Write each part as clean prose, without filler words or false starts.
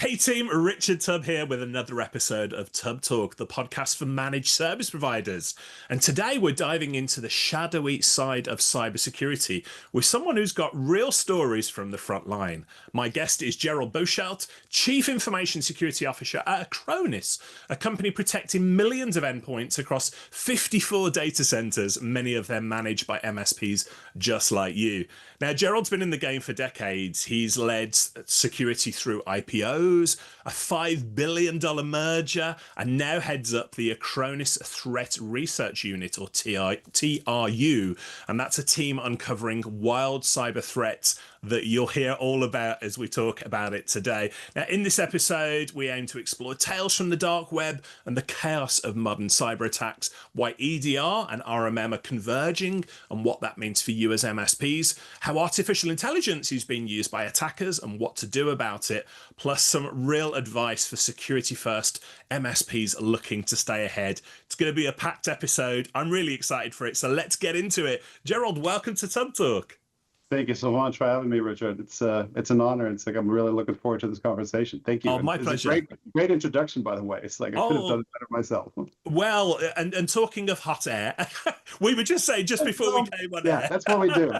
Hey team, Richard Tubb here with another episode of TubbTalk, the podcast for managed service providers. And today we're diving into the shadowy side of cybersecurity with someone who's got real stories from the front line. My guest is Gerald Beuchelt, Chief Information Security Officer at Acronis, a company protecting millions of endpoints across 54 data centers, many of them managed by MSPs just like you. Now, Gerald's been in the game for decades. He's led security through IPOs, a $5 billion merger, and now heads up the Acronis Threat Research Unit, or TRU. And that's a team uncovering wild cyber threats that you'll hear all about as we talk about it today. Now, in this episode, we aim to explore tales from the dark web and the chaos of modern cyber attacks, why EDR and RMM are converging and what that means for you as MSPs, how artificial intelligence is being used by attackers and what to do about it, plus some real advice for security-first MSPs looking to stay ahead. It's going to be a packed episode. I'm really excited for it, so let's get into it. Gerald, welcome to TubbTalk. Thank you so much for having me, Richard. It's an honor. It's like I'm really looking forward to this conversation. Thank you. Oh, my pleasure. Great introduction, by the way. It's like I could have done it better myself. Well, and talking of hot air, we were just saying just before we came on air. That's what we do.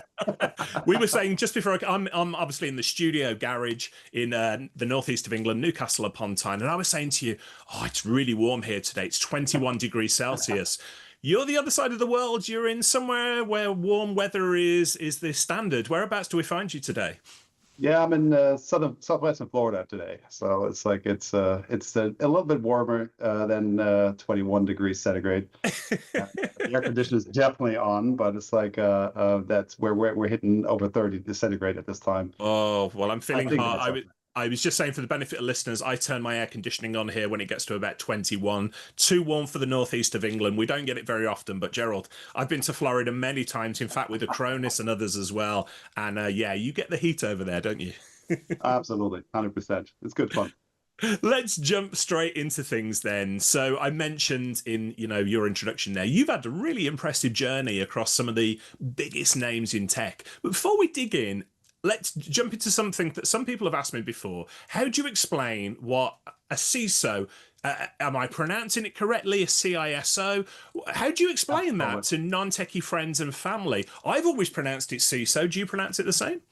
We were saying just before I'm obviously in the studio garage in the northeast of England, Newcastle upon Tyne, and I was saying to you, oh, it's really warm here today. It's 21 degrees Celsius. You're the other side of the world. You're in somewhere where warm weather is the standard. Whereabouts do we find you today? Yeah, I'm in southwestern Florida today. So it's like it's a little bit warmer than 21 degrees centigrade. The air conditioner is definitely on, but it's like that's where we're hitting over 30 centigrade at this time. Oh, well, I'm feeling hot. I was just saying, for the benefit of listeners, I turn my air conditioning on here when it gets to about 21. Too warm for the northeast of England. We don't get it very often, but Gerald, I've been to Florida many times, in fact, with Acronis and others as well. And yeah, you get the heat over there, don't you? Absolutely, 100%. It's good fun. Let's jump straight into things then. So I mentioned in your introduction there, you've had a really impressive journey across some of the biggest names in tech. But before we dig in, let's jump into something that some people have asked me before. How do you explain what a CISO, am I pronouncing it correctly, a CISO? How do you explain that to non-techie friends and family? I've always pronounced it CISO. Do you pronounce it the same?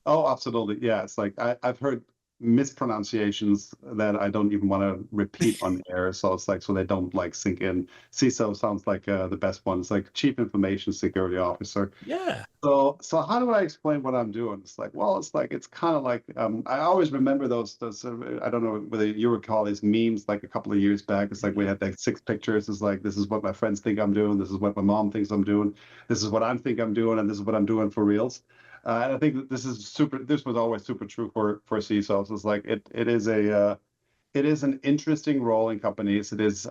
Oh, absolutely. Yeah, it's like I've heard mispronunciations that I don't even want to repeat on air. So it's like, so they don't like sink in. CISO sounds like the best one. It's like Chief Information Security Officer. Yeah. So how do I explain what I'm doing? It's like, well, it's kind of like, I always remember those, I don't know whether you recall these memes like a couple of years back. It's like we had like 6 pictures. It's like, this is what my friends think I'm doing. This is what my mom thinks I'm doing. This is what I think I'm doing. And this is what I'm doing for reals. And I think that this was always super true for CISOs. It's like it is an interesting role in companies. It is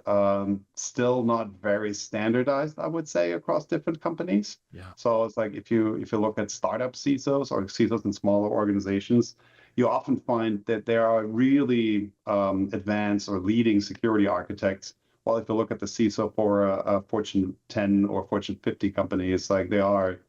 still not very standardized, I would say, across different companies. Yeah. So it's like if you look at startup CISOs or CISOs in smaller organizations, you often find that there are really advanced or leading security architects. Well, if you look at the CISO for a Fortune 10 or Fortune 50 company, it's like they are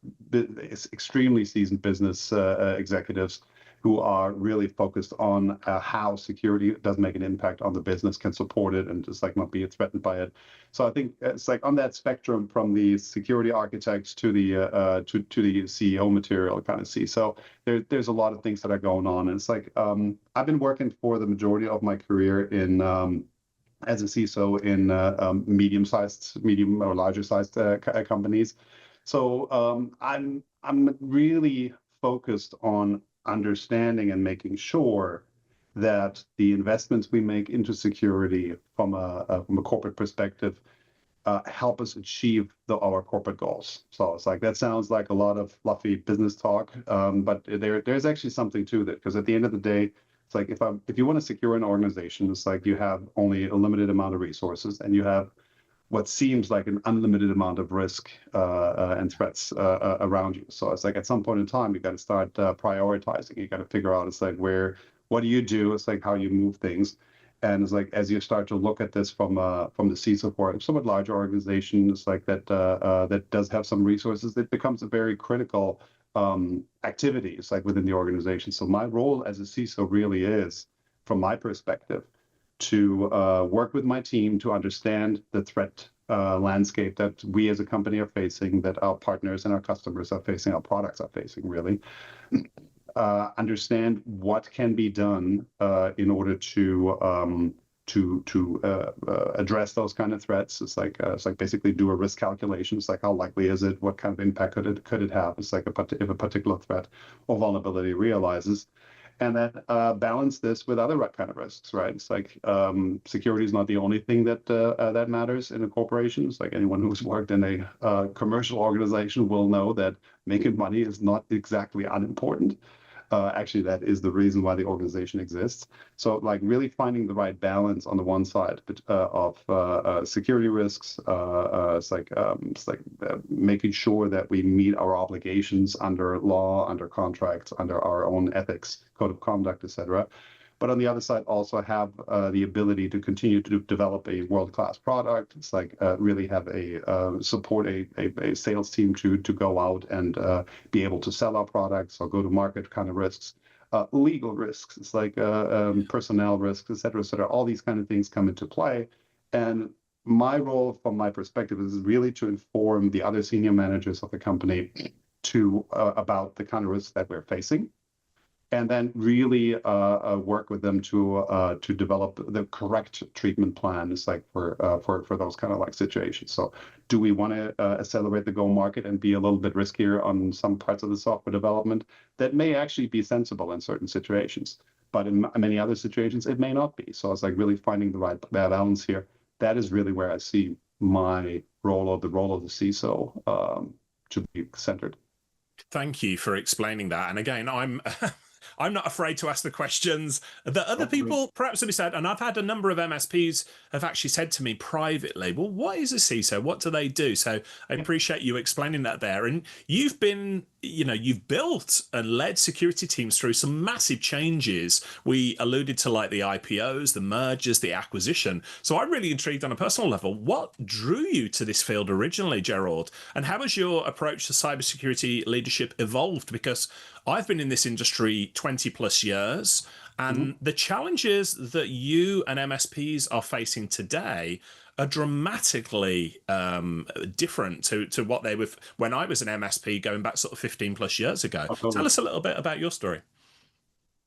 extremely seasoned business executives who are really focused on how security does make an impact on the business, can support it, and just like not be threatened by it. So I think it's like on that spectrum from the security architects to the CEO material kind of CISO, there's a lot of things that are going on. And it's like I've been working for the majority of my career in as a CISO in medium or larger sized companies. So I'm really focused on understanding and making sure that the investments we make into security from a corporate perspective help us achieve our corporate goals. So it's like that sounds like a lot of fluffy business talk, but there's actually something to that, because at the end of the day, it's like if you want to secure an organization, it's like you have only a limited amount of resources, and you have what seems like an unlimited amount of risk and threats around you. So it's like at some point in time, you got to start prioritizing. You got to figure out, it's like what do you do? It's like how you move things. And it's like as you start to look at this from the CISO for a somewhat larger organization, it's like that does have some resources. It becomes a very critical activities like within the organization. So my role as a CISO really is from my perspective, to work with my team to understand the threat landscape that we as a company are facing, that our partners and our customers are facing, our products are facing, really. Understand what can be done in order to address those kind of threats. It's like basically do a risk calculation. It's like, how likely is it? What kind of impact could it have? It's like if a particular threat or vulnerability realizes. And then balance this with other kind of risks, right? It's like security is not the only thing that matters in a corporation. It's like anyone who's worked in a commercial organization will know that making money is not exactly unimportant. Actually, that is the reason why the organization exists. So, like, really finding the right balance on the one side of security risks. It's like making sure that we meet our obligations under law, under contracts, under our own ethics, code of conduct, etc. But on the other side, also have the ability to continue to develop a world-class product. It's like really have support a sales team to go out and be able to sell our products or go-to-market kind of risks, legal risks. It's like personnel risks, et cetera, et cetera. All these kind of things come into play. And my role, from my perspective, is really to inform the other senior managers of the company about the kind of risks that we're facing, and then really work with them to develop the correct treatment plan. It's like for those kind of like situations. So, do we want to accelerate the go market and be a little bit riskier on some parts of the software development? That may actually be sensible in certain situations, but in many other situations it may not be. So it's like really finding the right balance here. That is really where I see my role, or the role of the CISO, to be centered. Thank you for explaining that. And again, I'm I'm not afraid to ask the questions that other people perhaps have said. And I've had a number of MSPs have actually said to me privately, well, what is a CISO? What do they do? So I appreciate you explaining that there. And you've been, you've built and led security teams through some massive changes. We alluded to like the IPOs, the mergers, the acquisition. So I'm really intrigued on a personal level. What drew you to this field originally, Gerald? And how has your approach to cybersecurity leadership evolved? Because I've been in this industry 20 plus years, and the challenges that you and MSPs are facing today are dramatically different to what they were when I was an MSP going back sort of 15 plus years ago. Totally. Tell us a little bit about your story.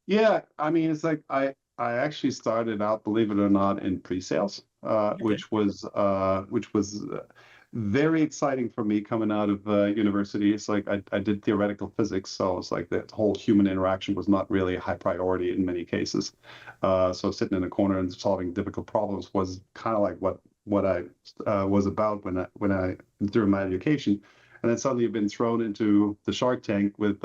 Yeah, I mean, it's like I actually started out, believe it or not, in pre-sales, which was very exciting for me coming out of university. It's like I did theoretical physics, so it's like that whole human interaction was not really a high priority in many cases. So sitting in a corner and solving difficult problems was kind of like what I was about when I during my education. And then suddenly you've been thrown into the Shark Tank with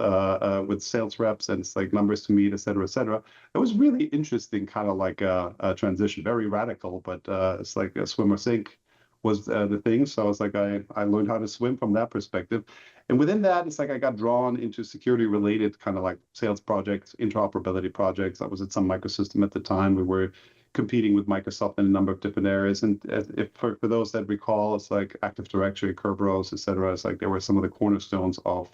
sales reps, and it's like numbers to meet, et cetera, et cetera. It was really interesting, kind of like a transition, very radical, but it's like a swim or sink was the thing. So it's like I learned how to swim from that perspective. And within that, it's like I got drawn into security related kind of like sales projects, interoperability projects. I was at some microsystem at the time. We were competing with Microsoft in a number of different areas. And if for those that recall, it's like Active Directory, Kerberos, et cetera. It's like they were some of the cornerstones of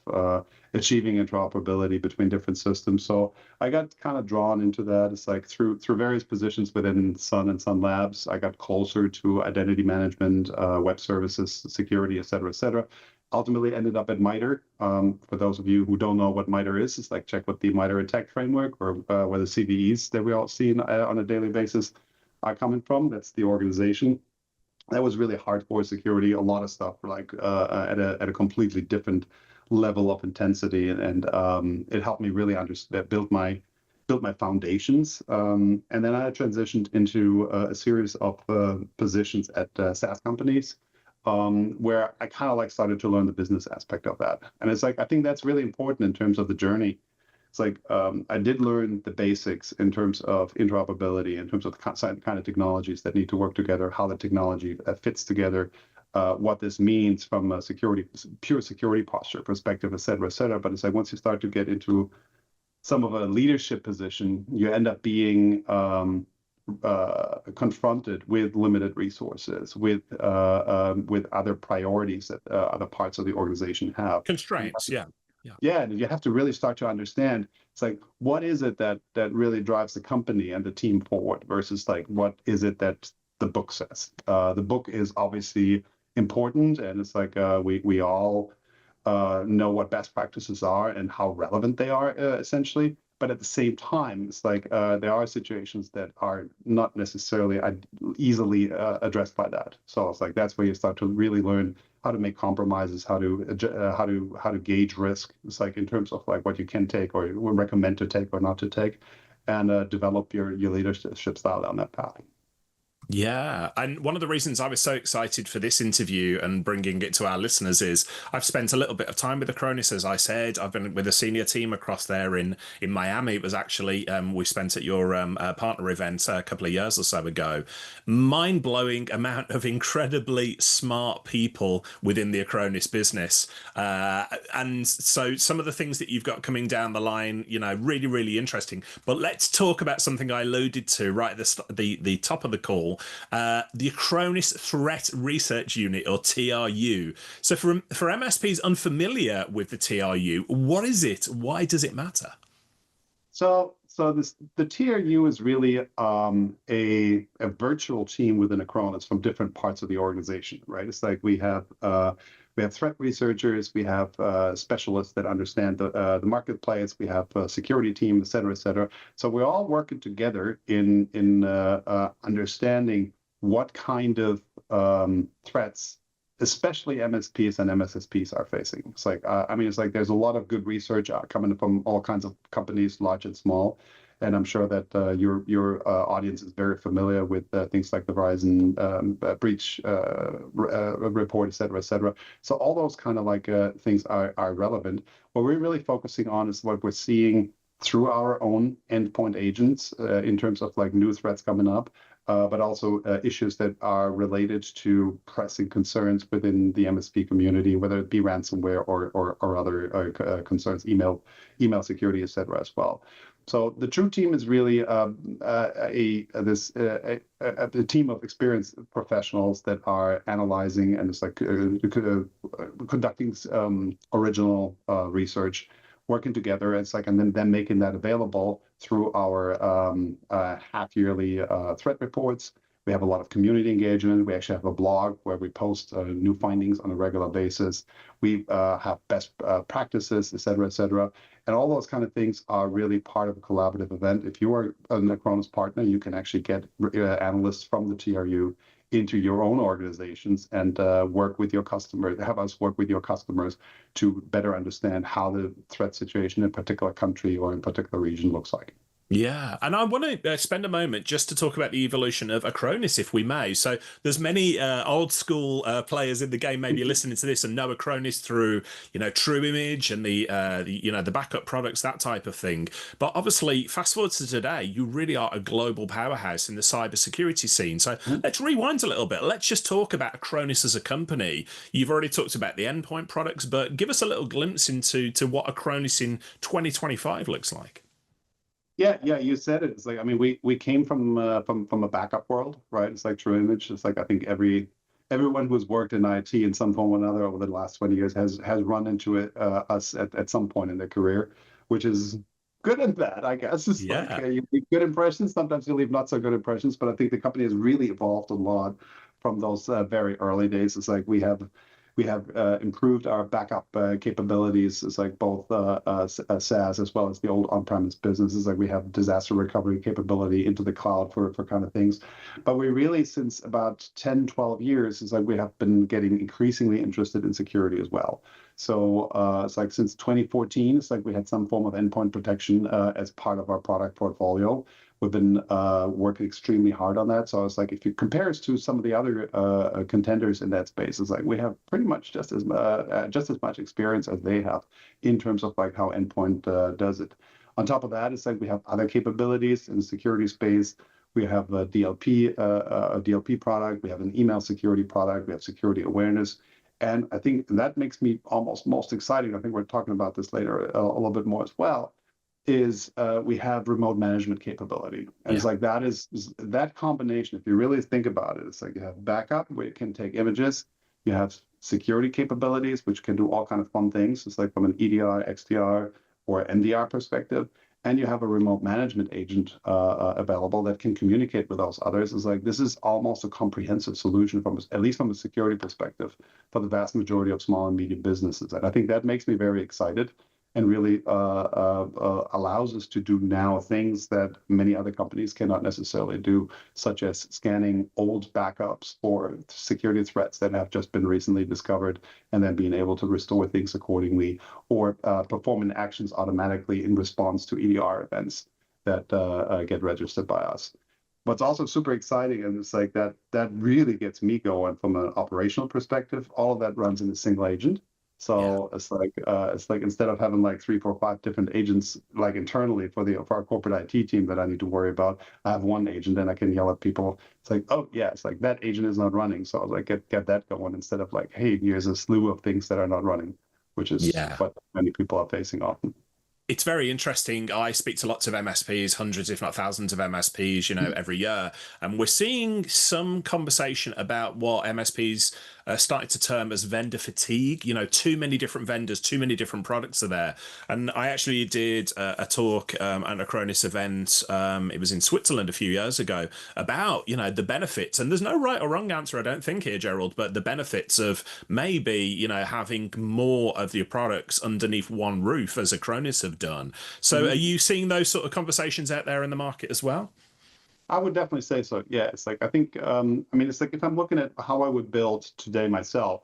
achieving interoperability between different systems. So I got kind of drawn into that. It's like through various positions within Sun and Sun Labs, I got closer to identity management, web services, security, et cetera, et cetera. Ultimately ended up at MITRE. For those of you who don't know what MITRE is, it's like check what the MITRE attack framework, or where the CVEs that we all see on a daily basis are coming from. That's the organization. That was really hardcore security. A lot of stuff like at a completely different level of intensity, and it helped me really understand, build my foundations. And then I transitioned into a series of positions at SaaS companies, where I kind of like started to learn the business aspect of that. And it's like, I think that's really important in terms of the journey. It's like, I did learn the basics in terms of interoperability, in terms of the kind of technologies that need to work together, how the technology fits together, what this means from a pure security posture perspective, et cetera, et cetera. But it's like, once you start to get into some of a leadership position, you end up being confronted with limited resources, with other priorities that other parts of the organization have. Constraints, yeah. Yeah, and you have to really start to understand It's like, what is it that really drives the company and the team forward versus like, what is it that the book says? The book is obviously important, and it's like we all know what best practices are and how relevant they are, essentially. But at the same time, it's like there are situations that are not necessarily easily addressed by that. So it's like that's where you start to really learn how to make compromises, how to gauge risk. It's like in terms of like what you can take or recommend to take or not to take, and develop your leadership style down that path. Yeah. And one of the reasons I was so excited for this interview and bringing it to our listeners is I've spent a little bit of time with Acronis, as I said. I've been with a senior team across there in Miami. It was actually, we spent at your partner event a couple of years or so ago. Mind-blowing amount of incredibly smart people within the Acronis business. And so some of the things that you've got coming down the line, really, really interesting. But let's talk about something I alluded to right at the top of the call. The Acronis Threat Research Unit, or TRU. So for MSPs unfamiliar with the TRU, what is it? Why does it matter? So the TRU is really a virtual team within Acronis from different parts of the organization, right? It's like we have threat researchers, we have specialists that understand the marketplace, we have a security team, et cetera, et cetera. So we're all working together in understanding what kind of threats, especially MSPs and MSSPs, are facing. It's like, it's like there's a lot of good research coming from all kinds of companies, large and small. And I'm sure that your audience is very familiar with things like the Verizon breach report, et cetera, et cetera. So all those kind of like things are relevant. What we're really focusing on is what we're seeing through our own endpoint agents in terms of like new threats coming up, but also issues that are related to pressing concerns within the MSP community, whether it be ransomware or other concerns, email security, et cetera, as well. So the True Team is really a team of experienced professionals that are analyzing and it's like conducting original research, working together. It's like, and then making that available through our half-yearly threat reports. We have a lot of community engagement. We actually have a blog where we post new findings on a regular basis. We have best practices, et cetera, et cetera. And all those kind of things are really part of a collaborative event. If you are an Acronis partner, you can actually get analysts from the TRU into your own organizations and work with your customers, have us work with your customers to better understand how the threat situation in a particular country or in a particular region looks like. Yeah, and I want to spend a moment just to talk about the evolution of Acronis, if we may. So there's many old school players in the game maybe listening to this and know Acronis through, True Image and the backup products, that type of thing. But obviously, fast forward to today, you really are a global powerhouse in the cybersecurity scene. So let's rewind a little bit. Let's just talk about Acronis as a company. You've already talked about the endpoint products, but give us a little glimpse into what Acronis in 2025 looks like. Yeah, you said it. It's like, we came from a backup world, right? It's like True Image. It's like I think everyone who's worked in IT in some form or another over the last 20 years has run into us at some point in their career, which is good and bad, I guess. It's like you leave good impressions, sometimes you leave not so good impressions, but I think the company has really evolved a lot from those very early days. It's like we have improved our backup capabilities. It's like both SaaS as well as the old on-premise businesses. Like we have disaster recovery capability into the cloud for kind of things. But we really, since about 10, 12 years, it's like we have been getting increasingly interested in security as well. So it's like since 2014, it's like we had some form of endpoint protection as part of our product portfolio. We've been working extremely hard on that. So it's like if you compare us to some of the other contenders in that space, it's like we have pretty much just as much experience as they have in terms of like how endpoint does it. On top of that, it's like we have other capabilities in the security space. We have a DLP product. We have an email security product. We have security awareness. And I think that makes me almost most exciting. I think we're talking about this later a little bit more as well. Is we have remote management capability. And it's like that combination, if you really think about it, it's like you have backup where you can take images, you have security capabilities, which can do all kind of fun things. It's like from an EDR, XDR, or MDR perspective. and you have a remote management agent available that can communicate with those others. It's like this is almost a comprehensive solution at least from a security perspective for the vast majority of small and medium businesses. And I think that makes me very excited and really allows us to do now things that many other companies cannot necessarily do, such as scanning old backups for security threats that have just been recently discovered, and then being able to restore things accordingly, or performing actions automatically in response to EDR events that get registered by us. What's also super exciting, and it's like that really gets me going from an operational perspective. All of that runs in a single agent. So yeah. It's like instead of having like 3, 4, 5 different agents like internally for our corporate IT team that I need to worry about, I have one agent and I can yell at people. It's like, oh yeah, it's like that agent is not running. So I was like, get that going instead of like, hey, here's a slew of things that are not running, which is what many people are facing often. It's very interesting. I speak to lots of MSPs, hundreds, if not thousands of MSPs, every year. And we're seeing some conversation about what MSPs started to term as vendor fatigue. Too many different vendors, too many different products are there. And I actually did a talk at an Acronis event. It was in Switzerland a few years ago about, the benefits. And there's no right or wrong answer, I don't think here, Gerald, but the benefits of maybe, having more of your products underneath one roof as Acronis have done. So are you seeing those sort of conversations out there in the market as well? I would definitely say so. Yeah, it's like I think it's like if I'm looking at how I would build today myself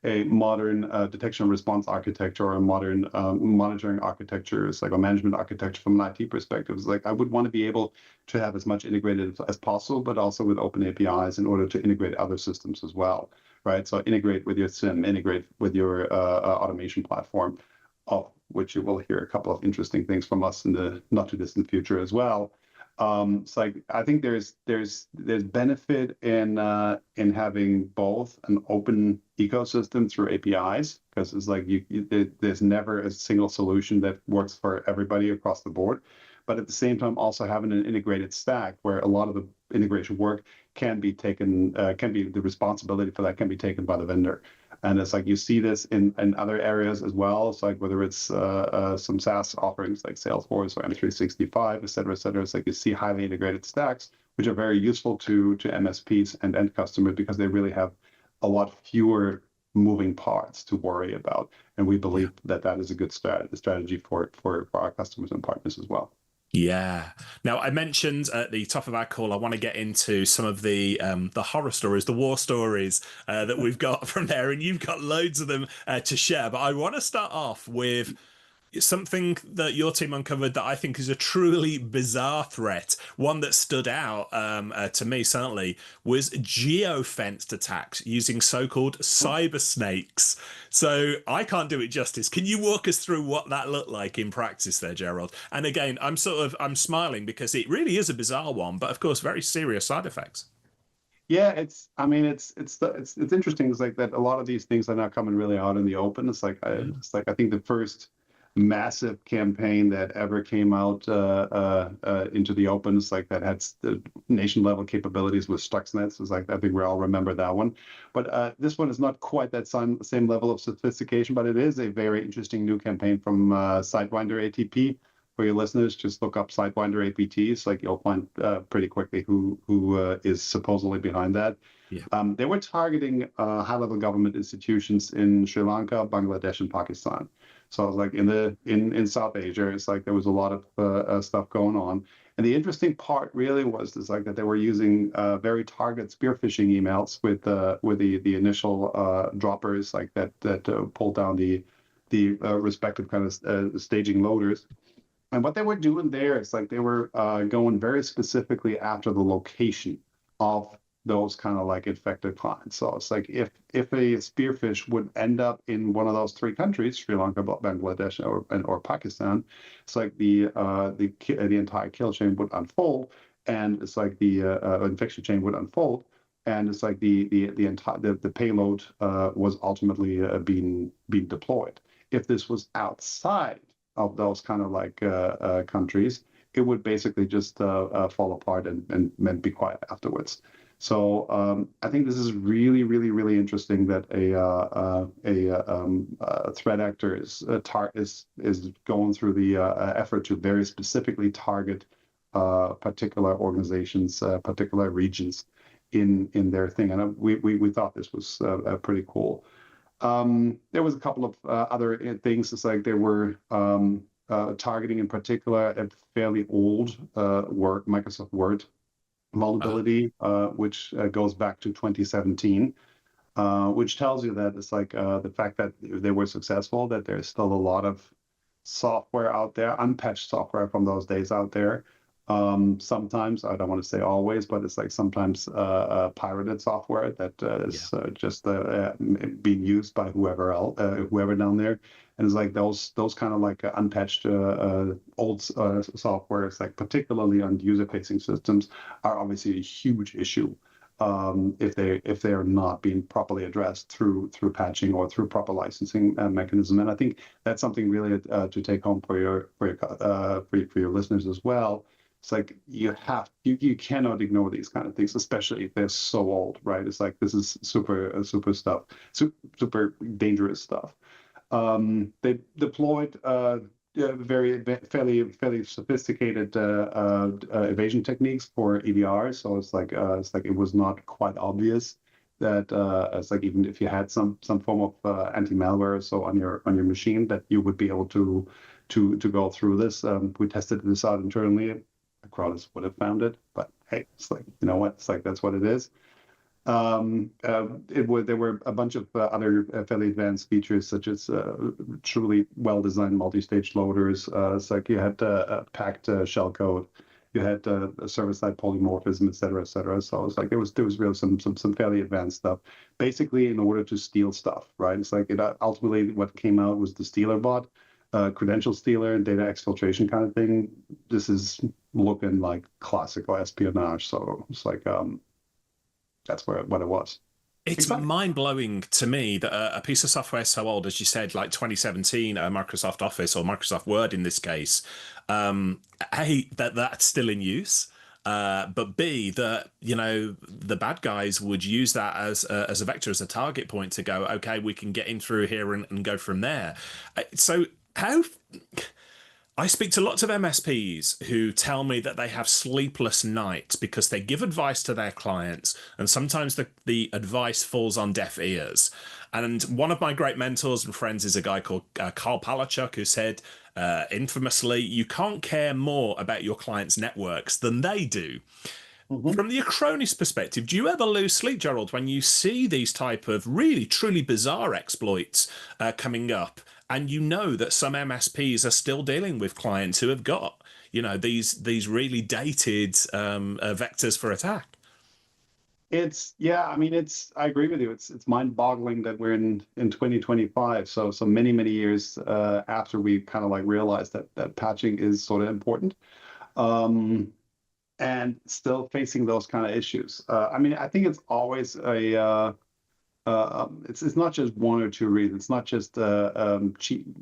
a modern detection and response architecture or a modern monitoring architecture, it's like a management architecture from an IT perspective. It's like I would want to be able to have as much integrated as possible, but also with open APIs in order to integrate other systems as well, right? So integrate with your SIEM, integrate with your automation platform, of which you will hear a couple of interesting things from us in the not too distant future as well. It's like I think there's benefit in having both an open ecosystem through APIs, because it's like there's never a single solution that works for everybody across the board, but at the same time also having an integrated stack where a lot of the integration work can be the responsibility for that can be taken by the vendor. And it's like you see this in other areas as well. It's like whether it's some SaaS offerings like Salesforce or M365, et cetera, et cetera. It's like you see highly integrated stacks, which are very useful to MSPs and end customers because they really have a lot fewer moving parts to worry about. And we believe that is a good strategy for our customers and partners as well. Yeah. Now, I mentioned at the top of our call, I want to get into some of the horror stories, the war stories that we've got from there, and you've got loads of them to share. But I want to start off with something that your team uncovered that I think is a truly bizarre threat. One that stood out to me, certainly, was geofenced attacks using so-called cyber snakes. So I can't do it justice. Can you walk us through what that looked like in practice there, Gerald? And again, I'm smiling because it really is a bizarre one, but of course, very serious side effects. Yeah, it's interesting. It's like that a lot of these things are now coming really out in the open. It's like I think the first massive campaign that ever came out into the open, it's like that had the nation level capabilities with Stuxnet. It's like I think we all remember that one. But this one is not quite that same level of sophistication, but it is a very interesting new campaign from Sidewinder ATP. For your listeners, just look up Sidewinder APT. It's like you'll find pretty quickly who is supposedly behind that. Yeah. They were targeting high-level government institutions in Sri Lanka, Bangladesh, and Pakistan. So it was like in South Asia, it's like there was a lot of stuff going on. And the interesting part really was this, like that they were using very targeted spear phishing emails with the initial droppers like that pulled down the respective kind of staging loaders. And what they were doing there is like they were going very specifically after the location of those kind of like infected clients. So it's like if a spearfish would end up in one of those 3 countries, Sri Lanka, Bangladesh, or Pakistan, it's like the entire kill chain would unfold, and it's like the infection chain would unfold, and it's like the entire payload was ultimately being deployed. If this was outside of those kind of like countries, it would basically just fall apart and be quiet afterwards. So I think this is really, really, really interesting that a threat actor is going through the effort to very specifically target particular organizations, particular regions in their thing, and we thought this was pretty cool. There was a couple of other things. It's like they were targeting in particular a fairly old Microsoft Word vulnerability, which goes back to 2017, which tells you that it's like the fact that they were successful, that there's still a lot of software out there, unpatched software from those days out there. Sometimes, I don't want to say always, but it's like sometimes pirated software that is just being used by whoever else, whoever down there. And it's like those kind of like unpatched old software, it's like particularly on user-facing systems, are obviously a huge issue if they are not being properly addressed through patching or through proper licensing mechanism. And I think that's something really to take home for your listeners as well. It's like you cannot ignore these kind of things, especially if they're so old, right? It's like this is super dangerous stuff. They deployed fairly sophisticated evasion techniques for EDR. So it's like it was not quite obvious that it's like even if you had some form of anti-malware so on your machine, that you would be able to go through this. We tested this out internally. Acronis would have found it, but hey, it's like, you know what? It's like that's what it is. There were a bunch of other fairly advanced features, such as truly well-designed multi-stage loaders. It's like you had packed shellcode, you had server-side polymorphism, et cetera, et cetera. So it's like there was really some fairly advanced stuff, basically in order to steal stuff, right? It's like ultimately what came out was the Stealer bot, credential stealer and data exfiltration kind of thing. This is looking like classical espionage. So it's like that's what it was. It's mind-blowing to me that a piece of software so old, as you said, like 2017, Microsoft Office or Microsoft Word in this case, A, that's still in use, but B, that, you know, the bad guys would use that as a vector, as a target point to go, okay, we can get in through here and go from there. So how... I speak to lots of MSPs who tell me that they have sleepless nights because they give advice to their clients, and sometimes the advice falls on deaf ears. And one of my great mentors and friends is a guy called Carl Palachuk, who said, infamously, you can't care more about your clients' networks than they do. Mm-hmm. From the Acronis perspective, do you ever lose sleep, Gerald, when you see these type of really, truly bizarre exploits coming up? And you know that some MSPs are still dealing with clients who have got, you know, these really dated vectors for attack. I mean, I agree with you. It's mind-boggling that we're in 2025. So many years after we kind of like realized that patching is sort of important, and still facing those kind of issues. I mean, I think it's always it's not just one or two reasons. It's not just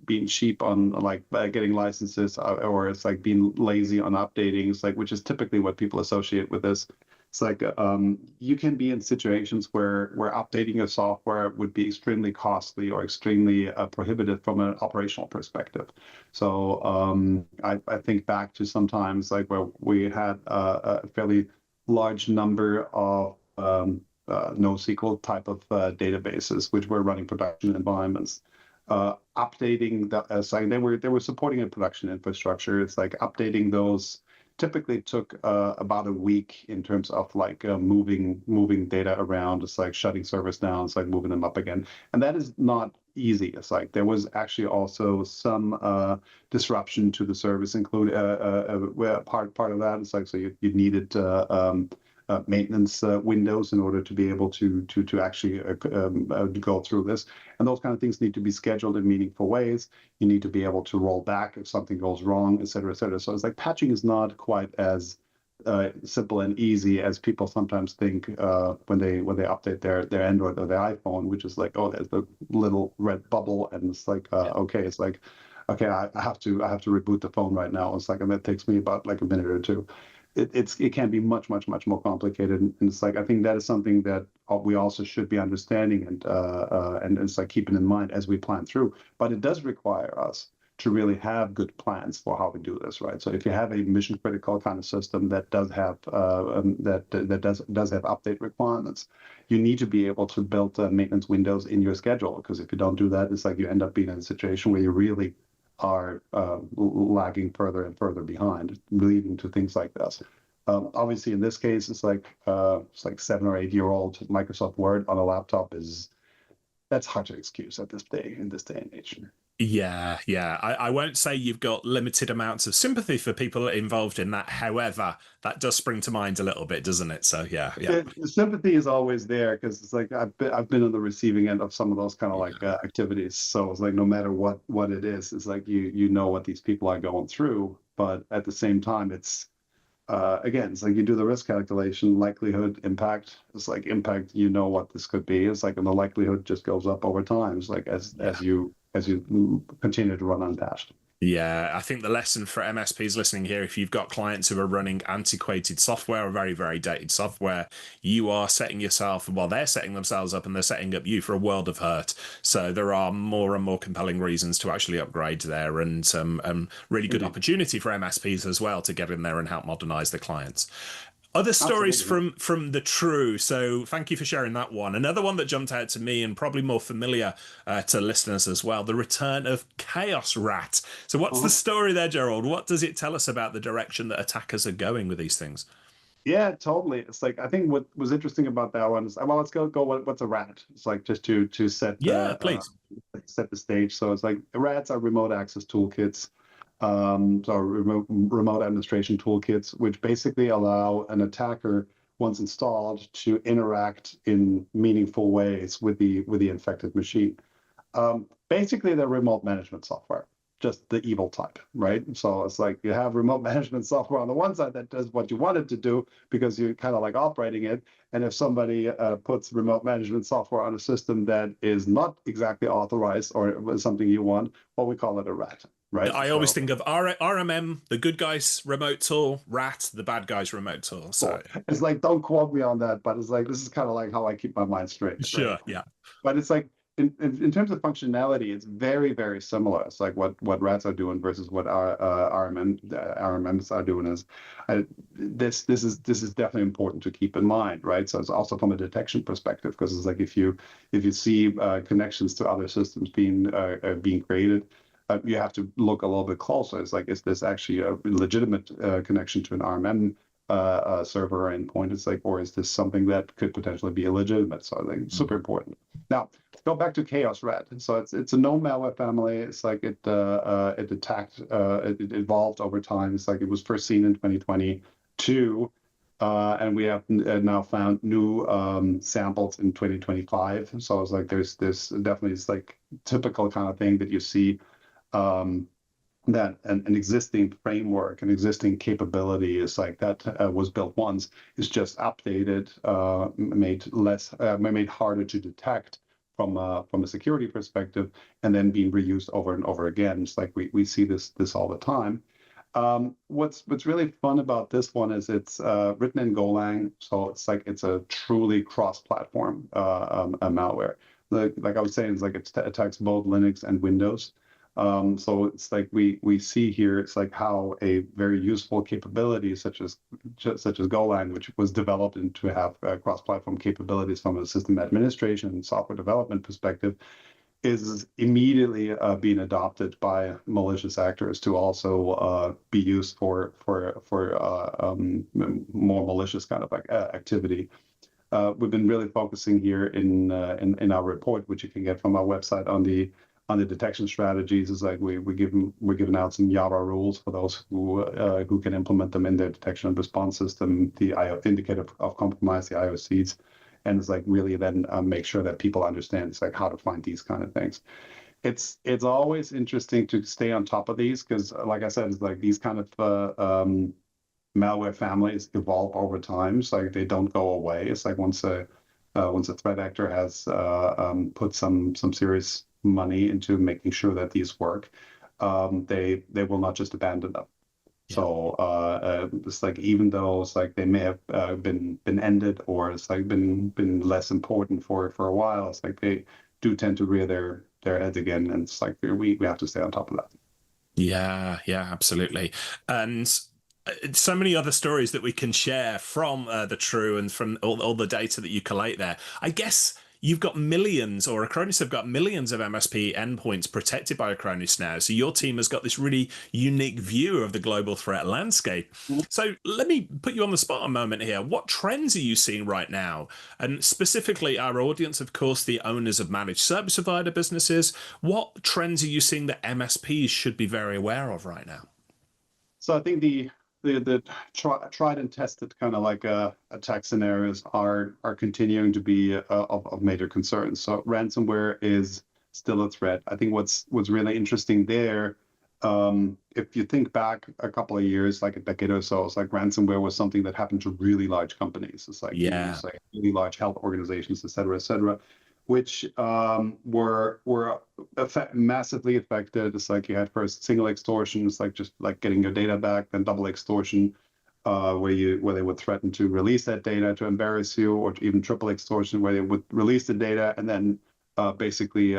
being cheap on like getting licenses, or it's like being lazy on updating. It's like, which is typically what people associate with this. It's like you can be in situations where updating your software would be extremely costly or extremely prohibitive from an operational perspective. So I think back to sometimes like where we had a fairly large number of NoSQL type of databases, which were running production environments. Updating they were supporting a production infrastructure. It's like updating those typically took about a week in terms of like moving data around. It's like shutting servers down. It's like moving them up again, and that is not easy. It's like there was actually also some disruption to the service, include part of that. It's like so you needed maintenance windows in order to be able to actually go through this, and those kind of things need to be scheduled in meaningful ways. You need to be able to roll back if something goes wrong, et cetera, et cetera. So it's like patching is not quite as simple and easy as people sometimes think when they update their Android or their iPhone, which is like, oh, there's the little red bubble, and it's like okay, it's like, okay, I have to reboot the phone right now. It's like, and that takes me about like a minute or two. it can be much more complicated, and it's like I think that is something that we also should be understanding and it's like keeping in mind as we plan through. But it does require us to really have good plans for how we do this, right? So if you have a mission critical kind of system that does have that does have update requirements, you need to be able to build maintenance windows in your schedule, because if you don't do that, it's like you end up being in a situation where you really are lagging further and further behind, leading to things like this. Obviously, in this case, it's like 7 or 8 year old Microsoft Word on a laptop that's hard to excuse at this day in this day and age. Yeah, yeah. I won't say you've got limited amounts of sympathy for people involved in that. However, that does spring to mind a little bit, doesn't it? So yeah. The sympathy is always there, because it's like I've been on the receiving end of some of those kind of like activities. So it's like no matter what it is, it's like you know what these people are going through, but at the same time, it's again, it's like you do the risk calculation, likelihood, impact. It's like impact, you know what this could be. It's like, and the likelihood just goes up over time. It's like as you continue to run unpatched. Yeah, I think the lesson for MSPs listening here, if you've got clients who are running antiquated software or very, very dated software, you are setting yourself, well, they're setting themselves up and they're setting up you for a world of hurt. So there are more and more compelling reasons to actually upgrade there, and really good opportunity for MSPs as well to get in there and help modernize the clients. Other stories from the true. So thank you for sharing that one. Another one that jumped out to me, and probably more familiar to listeners as well, the return of ChaosRAT. So what's the story there, Gerald? What does it tell us about the direction that attackers are going with these things? Yeah, totally. It's like I think what was interesting about that one is, well, let's go what's a rat? It's like just to set Please. Set the stage. So it's like rats are remote access toolkits. So remote administration toolkits, which basically allow an attacker, once installed, to interact in meaningful ways with the infected machine. Basically, they're remote management software, just the evil type, right? So it's like you have remote management software on the one side that does what you want it to do because you're kind of like operating it. And if somebody puts remote management software on a system that is not exactly authorized or something you want, well, we call it a rat. Right. I always think of RMM, the good guy's remote tool, RAT, the bad guy's remote tool. So it's like, don't quote me on that, but it's like, this is kind of like how I keep my mind straight. Sure, right? Yeah. But it's like, in terms of functionality, it's very, very similar. It's like what RATs are doing versus what RMMs are doing is, this is definitely important to keep in mind, right? So it's also from a detection perspective, because it's like if you see connections to other systems being created, you have to look a little bit closer. It's like, is this actually a legitimate connection to an RMM server endpoint? It's like, or is this something that could potentially be illegitimate? So I think super important. Now, go back to ChaosRAT. So it's a known malware family. It's like it evolved over time. It's like it was first seen in 2022. And we have now found new samples in 2025. So it's like there's definitely, it's like typical kind of thing that you see, that an existing framework, an existing capability is like that was built once, is just updated, made harder to detect from a security perspective, and then being reused over and over again. It's like we see this all the time. What's really fun about this one is it's written in Golang, so it's like it's a truly cross-platform malware. Like I was saying, it's like it attacks both Linux and Windows. So it's like we see here, it's like how a very useful capability such as Golang, which was developed to have cross-platform capabilities from a system administration and software development perspective, is immediately being adopted by malicious actors to also be used for more malicious kind of activity. We've been really focusing here in our report, which you can get from our website, on the detection strategies. Is like we're giving out some Java rules for those who can implement them in their detection and response system, the indicator of compromise, the IOCs, and it's like really then make sure that people understand it's like how to find these kind of things. It's always interesting to stay on top of these, because like I said, it's like these kind of malware families evolve over time. It's like they don't go away. It's like once a threat actor has put some serious money into making sure that these work, they will not just abandon them. Yeah. It's like even though it's like they may have been ended or it's like been less important for a while, it's like they do tend to rear their heads again, and it's like we have to stay on top of that. Yeah, yeah, absolutely. And so many other stories that we can share from the True and from all the data that you collate there. I guess you've got millions, or Acronis have got millions of MSP endpoints protected by Acronis now. So your team has got this really unique view of the global threat landscape. So let me put you on the spot a moment here. What trends are you seeing right now? And specifically, our audience, of course, the owners of managed service provider businesses. What trends are you seeing that MSPs should be very aware of right now? So I think the tried and tested kind of like attack scenarios are continuing to be of major concern. So ransomware is still a threat. I think what's really interesting there, if you think back a couple of years, like a decade or so, it's like ransomware was something that happened to really large companies. It's like you Yeah, say really large health organizations, et cetera, which were massively affected. It's like you had first single extortion, it's like just like getting your data back, then double extortion, where they would threaten to release that data to embarrass you, or even triple extortion, where they would release the data and then basically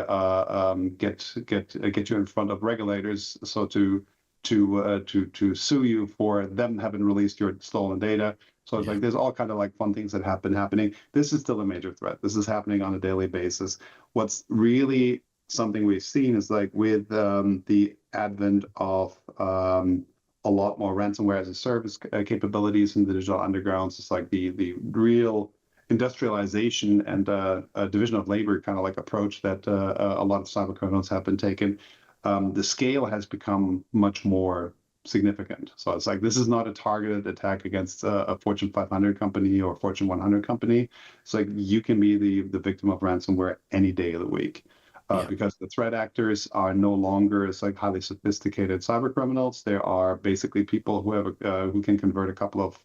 get you in front of regulators, so to sue you for them having released your stolen data. So it's yeah, like there's all kind of like fun things that have been happening. This is still a major threat. This is happening on a daily basis. What's really something we've seen is like with the advent of a lot more ransomware as a service capabilities in the digital undergrounds. It's like the real industrialization and a division of labor kind of like approach that a lot of cyber criminals have been taking. The scale has become much more significant. So it's like this is not a targeted attack against a Fortune 500 company or Fortune 100 company. It's like you can be the victim of ransomware any day of the week. yeah, Because the threat actors are no longer it's like highly sophisticated cyber criminals. There are basically people who have who can convert a couple of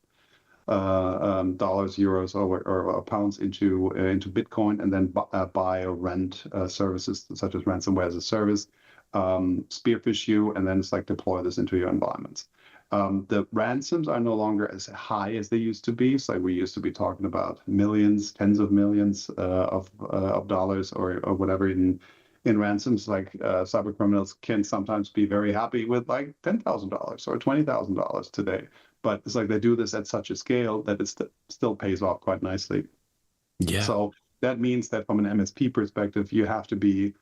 dollars, euros, or pounds into Bitcoin, and then buy or rent services such as ransomware as a service, spearfish you, and then it's like deploy this into your environments. The ransoms are no longer as high as they used to be. So we used to be talking about millions, tens of millions of dollars or whatever in ransoms. Like cyber criminals can sometimes be very happy with like $10,000 or $20,000 today. But it's like they do this at such a scale that it still pays off quite nicely. yeah, So that means that from an MSP perspective, you have to be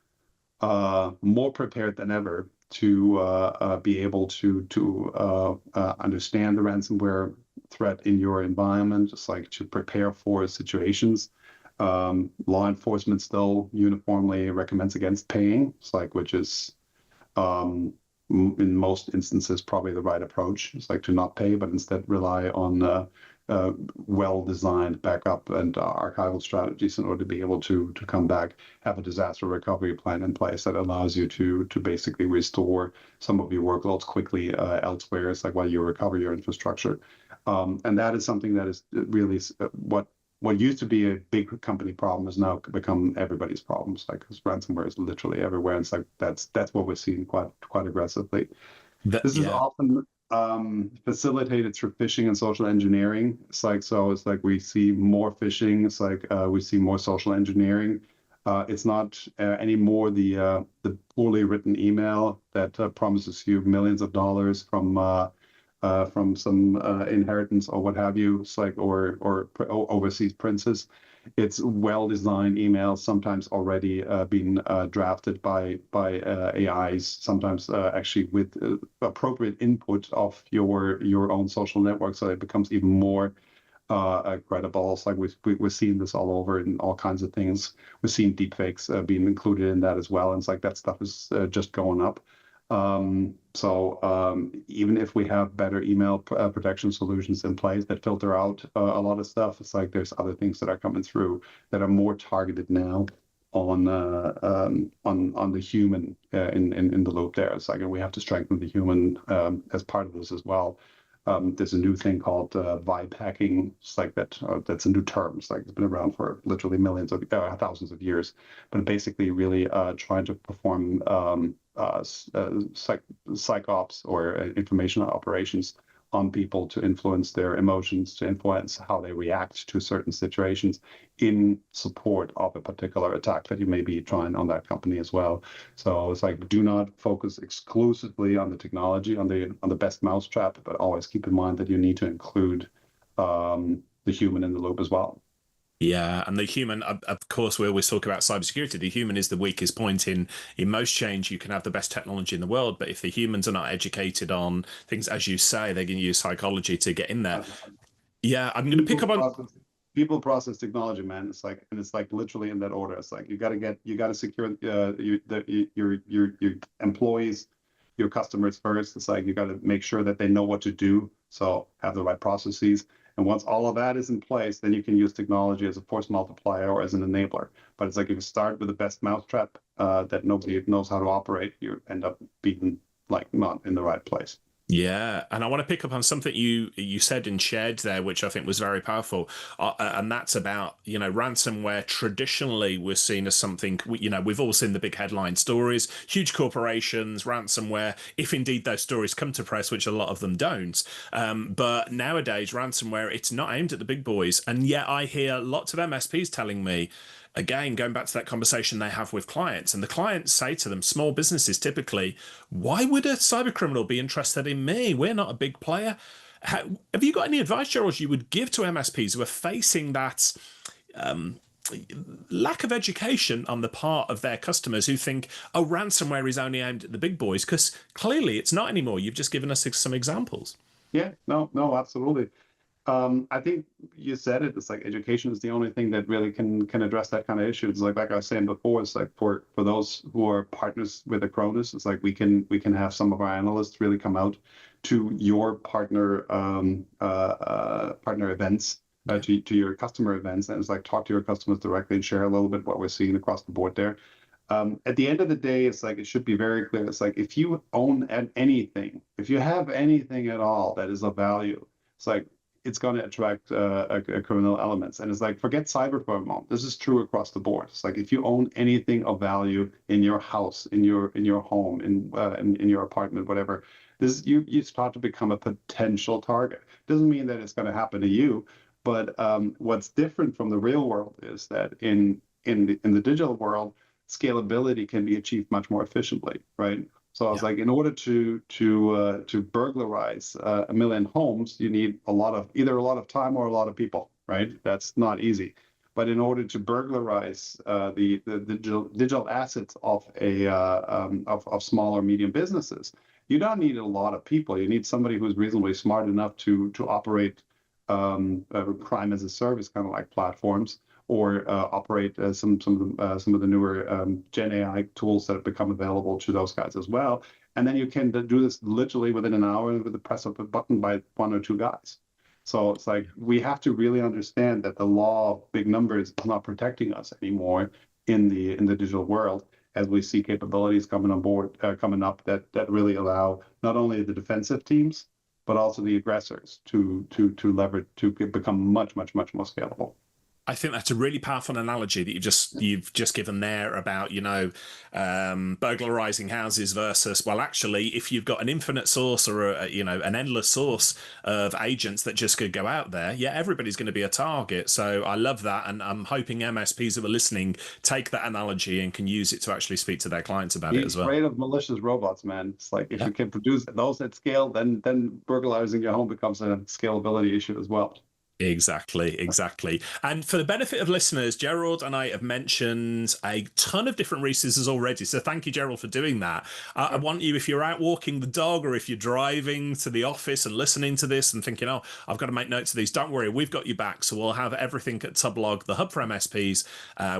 more prepared than ever to be able to understand the ransomware threat in your environment, just like to prepare for situations. Law enforcement still uniformly recommends against paying, it's like which is in most instances probably the right approach. It's like to not pay, but instead rely on well-designed backup and archival strategies in order to be able to come back, have a disaster recovery plan in place that allows you to basically restore some of your workloads quickly elsewhere. It's like while you recover your infrastructure, and that is something that is really what used to be a big company problem has now become everybody's problems. Like because ransomware is literally everywhere, and it's like that's what we're seeing quite aggressively. This is yeah, often facilitated through phishing and social engineering. It's like it's like we see more phishing. It's like we see more social engineering. It's not anymore the poorly written email that promises you millions of dollars from some inheritance or what have you. It's like or overseas princes. It's well-designed emails, sometimes already being drafted by AIs, sometimes actually with appropriate input of your own social network, so it becomes even more credible. It's like we're seeing this all over in all kinds of things. We're seeing deepfakes being included in that as well, and it's like that stuff is just going up. Even if we have better email protection solutions in place that filter out a lot of stuff, it's like there's other things that are coming through that are more targeted now on the human in the loop there. It's like we have to strengthen the human as part of this as well. There's a new thing called vibe hacking. It's like that's a new term. It's like it's been around for literally millions of thousands of years, but basically really trying to perform psychops or information operations on people to influence their emotions, to influence how they react to certain situations in support of a particular attack that you may be trying on that company as well. So it's like, do not focus exclusively on the technology, on the best mousetrap, but always keep in mind that you need to include the human in the loop as well. Yeah, and the human, of course, we always talk about cybersecurity. The human is the weakest point in most change. You can have the best technology in the world, but if the humans are not educated on things, as you say, they're going to use psychology to get in there. Yeah, I'm going to pick up on. People process technology, man. It's like, and it's like literally in that order. It's like you got to secure your employees, your customers first. It's like you got to make sure that they know what to do. So have the right processes. And once all of that is in place, then you can use technology as a force multiplier or as an enabler. But it's like if you start with the best mousetrap that nobody knows how to operate, you end up being like not in the right place. Yeah, and I want to pick up on something you said and shared there, which I think was very powerful, and that's about, ransomware. Traditionally, we're seen as something, we've all seen the big headline stories, huge corporations, ransomware. If indeed those stories come to press, which a lot of them don't, but nowadays ransomware, it's not aimed at the big boys, and yet I hear lots of MSPs telling me. Again, going back to that conversation they have with clients, and the clients say to them, small businesses typically, why would a cyber criminal be interested in me? We're not a big player. Have you got any advice, Gerald, you would give to MSPs who are facing that lack of education on the part of their customers who think, oh, ransomware is only aimed at the big boys? Because clearly it's not anymore. You've just given us some examples. Yeah, no, absolutely. I think you said it. It's like education is the only thing that really can address that kind of issue. It's like I was saying before. It's like for those who are partners with Acronis, it's like we can have some of our analysts really come out to your partner events, to your customer events, and it's like talk to your customers directly and share a little bit what we're seeing across the board there. At the end of the day, it's like it should be very clear. It's like if you own anything, if you have anything at all that is of value, it's like it's going to attract criminal elements. And it's like, forget cyber for a moment. This is true across the board. It's like if you own anything of value in your house, in your home, in your apartment, whatever, this you start to become a potential target. Doesn't mean that it's going to happen to you, but what's different from the real world is that in the digital world, scalability can be achieved much more efficiently, right? So I was like, in order to burglarize a million homes, you need either a lot of time or a lot of people, right? That's not easy. But in order to burglarize the digital assets of of small or medium businesses, you don't need a lot of people. You need somebody who's reasonably smart enough to operate crime as a service, kind of like platforms, or operate some of the newer Gen AI tools that have become available to those guys as well. And then you can do this literally within an hour with the press of a button by one or two guys. So it's like we have to really understand that the law of big numbers is not protecting us anymore in the digital world, as we see capabilities coming up that really allow not only the defensive teams but also the aggressors to leverage, to become much more scalable. I think that's a really powerful analogy that you've just given there about, burglarizing houses versus, well, actually, if you've got an infinite source or an endless source of agents that just could go out there, yeah, everybody's going to be a target. So I love that, and I'm hoping MSPs who are listening take that analogy and can use it to actually speak to their clients about it as well. Be afraid of malicious robots, man. It's like if you can produce those at scale, then burglarizing your home becomes a scalability issue as well. Exactly. And for the benefit of listeners, Gerald and I have mentioned a ton of different resources already. So thank you, Gerald, for doing that. I want you, if you're out walking the dog or if you're driving to the office and listening to this and thinking, oh, I've got to make notes of these, don't worry, we've got you back. So we'll have everything at Tubblog, the hub for MSPs.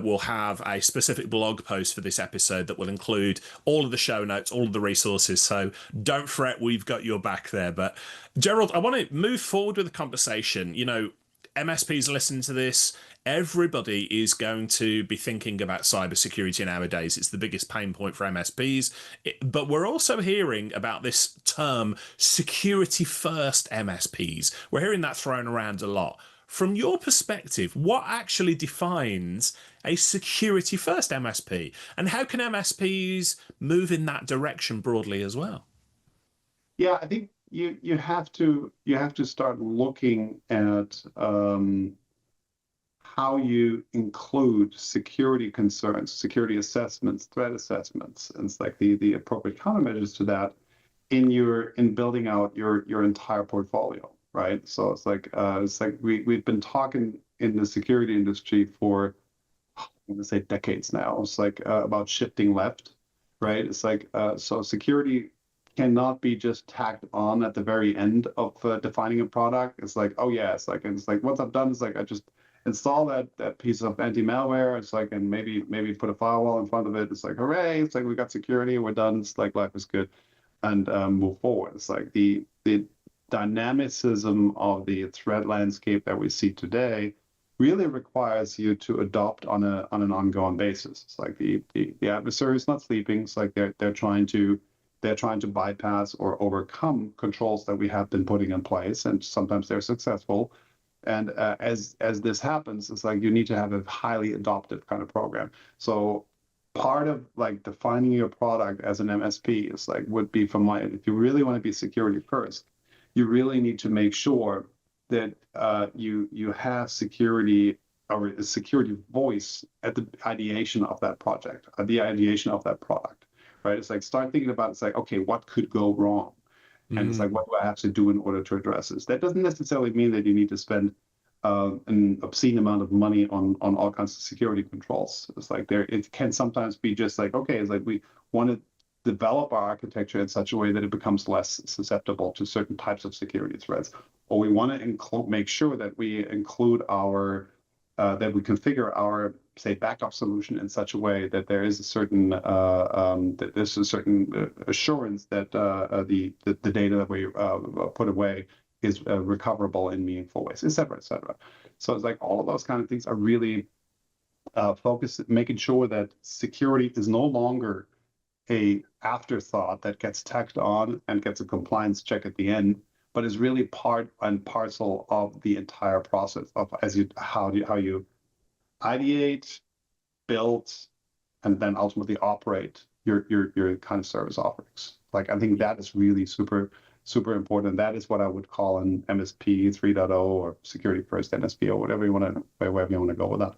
We'll have a specific blog post for this episode that will include all of the show notes, all of the resources. So don't fret, we've got your back there. But Gerald, I want to move forward with the conversation. MSPs listen to this. Everybody is going to be thinking about cybersecurity nowadays. It's the biggest pain point for MSPs. But we're also hearing about this term, security first MSPs. We're hearing that thrown around a lot. From your perspective, what actually defines a security first MSP, and how can MSPs move in that direction broadly as well? Yeah, I think you have to start looking at how you include security concerns, security assessments, threat assessments, and it's like the appropriate countermeasures to that in building out your entire portfolio, right? So it's like we've been talking in the security industry for I'm gonna say decades now. It's like about shifting left, right? It's like so security cannot be just tacked on at the very end of defining a product. It's like, oh yeah, it's like once I've done, it's like I just install that piece of anti-malware. It's like, and maybe put a firewall in front of it. It's like, hooray! It's like we got security, we're done. It's like life is good, and move forward. It's like the dynamicism of the threat landscape that we see today really requires you to adopt on an ongoing basis. It's like the adversary is not sleeping. It's like they're trying to bypass or overcome controls that we have been putting in place, and sometimes they're successful. And as this happens, it's like you need to have a highly adoptive kind of program. So part of like defining your product as an MSP is like would be from my, if you really want to be security first, you really need to make sure that you have security or a security voice at the ideation of that project, at the ideation of that product, right? It's like start thinking about, it's like, okay, what could go wrong? And it's like, what do I have to do in order to address this? That doesn't necessarily mean that you need to spend an obscene amount of money on all kinds of security controls. It's like it can sometimes be just like, okay, it's like we want to develop our architecture in such a way that it becomes less susceptible to certain types of security threats, or we want to make sure that we include that we configure our, say, backup solution in such a way that there is a certain assurance that the data that we put away is recoverable in meaningful ways, et cetera, et cetera. So it's like all of those kind of things are really focused, making sure that security is no longer a afterthought that gets tacked on and gets a compliance check at the end, but is really part and parcel of the entire process of how you ideate, build, and then ultimately operate your kind of service offerings. Like I think that is really super important. That is what I would call an MSP 3.0 or security first MSP or wherever you want to go with that.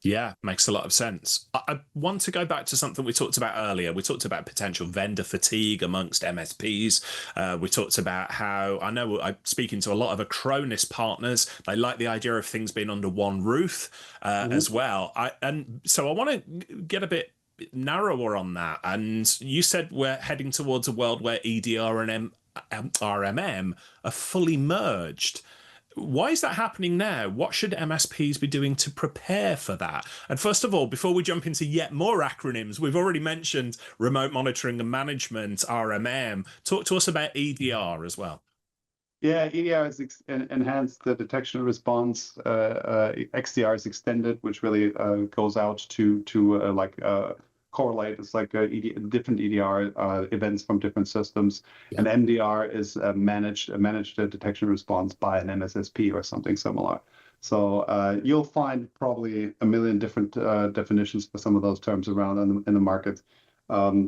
Yeah, makes a lot of sense. I want to go back to something we talked about earlier. We talked about potential vendor fatigue amongst MSPs. We talked about how, I know I'm speaking to a lot of Acronis partners. They like the idea of things being under one roof as well. And so I want to get a bit narrower on that. And you said we're heading towards a world where EDR and RMM are fully merged. Why is that happening now? What should MSPs be doing to prepare for that? And first of all, before we jump into yet more acronyms, we've already mentioned remote monitoring and management, RMM. Talk to us about EDR as well. Yeah, EDR is enhanced the detection and response. XDR is extended, which really goes out to correlate. It's like different EDR events from different systems, and MDR is managed detection response by an MSSP or something similar. So you'll find probably a million different definitions for some of those terms around in the market.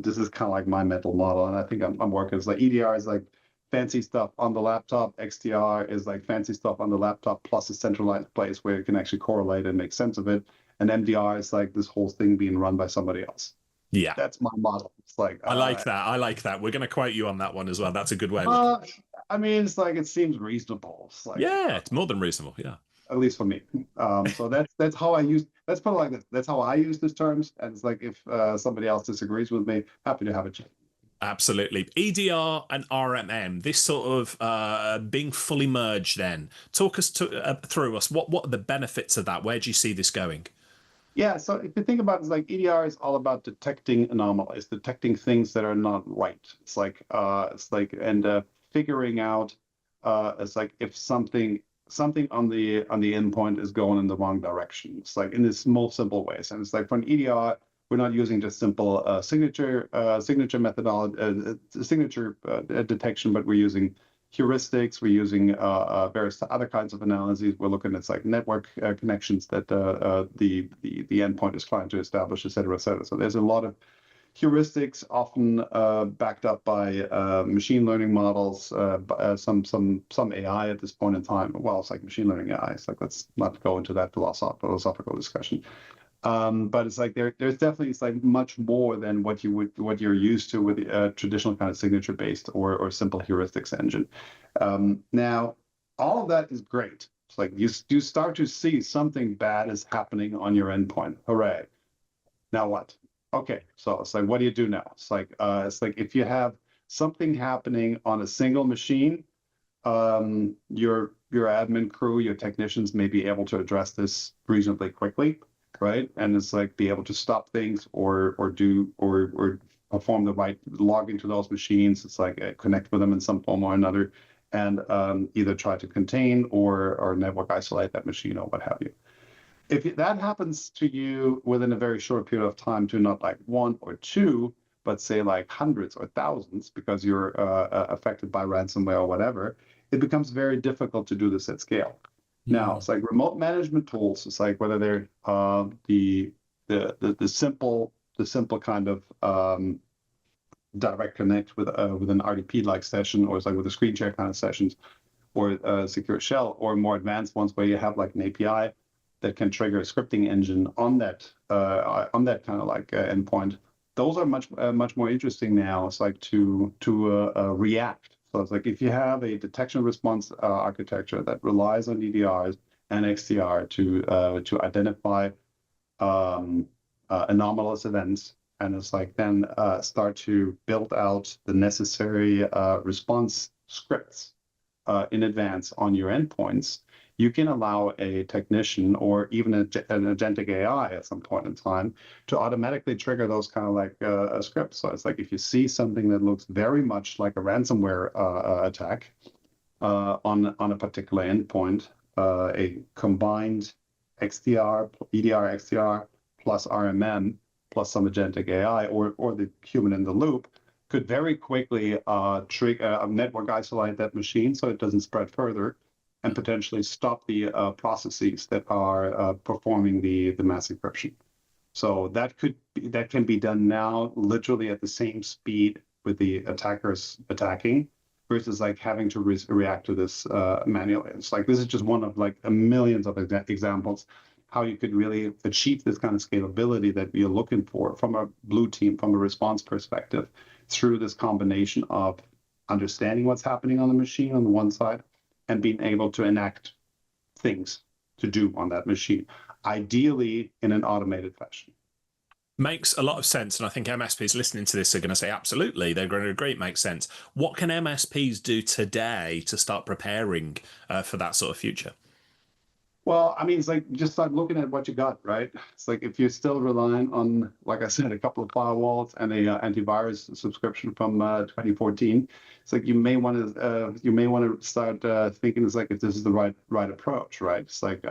This is kind of like my mental model, and I think I'm working. It's like EDR is like fancy stuff on the laptop. XDR is like fancy stuff on the laptop plus a centralized place where you can actually correlate and make sense of it. And MDR is like this whole thing being run by somebody else. Yeah, that's my model. It's like I like that. We're going to quote you on that one as well. That's a good way. I mean, it's like it seems reasonable. It's like it's more than reasonable. Yeah, at least for me. So that's how I use. Let's put it like this. That's how I use these terms. And it's like if somebody else disagrees with me, happy to have a chat. Absolutely. EDR and RMM, this sort of being fully merged then. Talk us through us. What are the benefits of that? Where do you see this going? Yeah, so if you think about it, it's like EDR is all about detecting anomalies, detecting things that are not right. It's like figuring out it's like if something on the endpoint is going in the wrong direction. It's like in this most simple ways. And it's like for an EDR, we're not using just simple signature methodology, signature detection, but we're using heuristics. We're using various other kinds of analyses. We're looking at like network connections that the endpoint is trying to establish, et cetera, et cetera. So there's a lot of heuristics, often backed up by machine learning models, some AI at this point in time. Well, it's like machine learning AI. It's like, let's not go into that philosophical discussion. But it's like there's definitely, it's like much more than what you're used to with a traditional kind of signature-based or simple heuristics engine. Now, all of that is great. It's like you start to see something bad is happening on your endpoint. Hooray! Now what? Okay, so it's like, what do you do now? It's like if you have something happening on a single machine, your admin crew, your technicians may be able to address this reasonably quickly, right? And it's like be able to stop things or perform the right log into those machines. It's like connect with them in some form or another, and either try to contain or network isolate that machine or what have you. If that happens to you within a very short period of time, to not like one or two, but say like hundreds or thousands, because you're affected by ransomware or whatever, it becomes very difficult to do this at scale. Now, it's like remote management tools. It's like whether they're the simple kind of direct connect with an RDP-like session, or it's like with a screen share kind of sessions, or a secure shell, or more advanced ones where you have like an API that can trigger a scripting engine on that kind of like endpoint. Those are much more interesting now. It's like to react. So it's like if you have a detection response architecture that relies on EDRs and XDR to identify anomalous events, and it's like then start to build out the necessary response scripts in advance on your endpoints, you can allow a technician or even an agentic AI at some point in time to automatically trigger those kind of like scripts. So it's like if you see something that looks very much like a ransomware attack on a particular endpoint, a combined EDR, XDR plus RMM plus some agentic AI or the human in the loop could very quickly trigger network isolate that machine so it doesn't spread further, and potentially stop the processes that are performing the mass encryption. So that can be done now, literally at the same speed with the attackers attacking, versus like having to react to this manually. It's like this is just one of like millions of examples how you could really achieve this kind of scalability that we are looking for from a blue team, from a response perspective, through this combination of understanding what's happening on the machine on the one side, and being able to enact things to do on that machine, ideally in an automated fashion. Makes a lot of sense. And I think MSPs listening to this are going to say, absolutely, they're going to agree it makes sense. What can MSPs do today to start preparing for that sort of future? Well, I mean, it's like just start looking at what you got, right? It's like if you're still relying on, like I said, a couple of firewalls and a antivirus subscription from 2014, it's like you may want to start thinking it's like if this is the right approach, right? It's like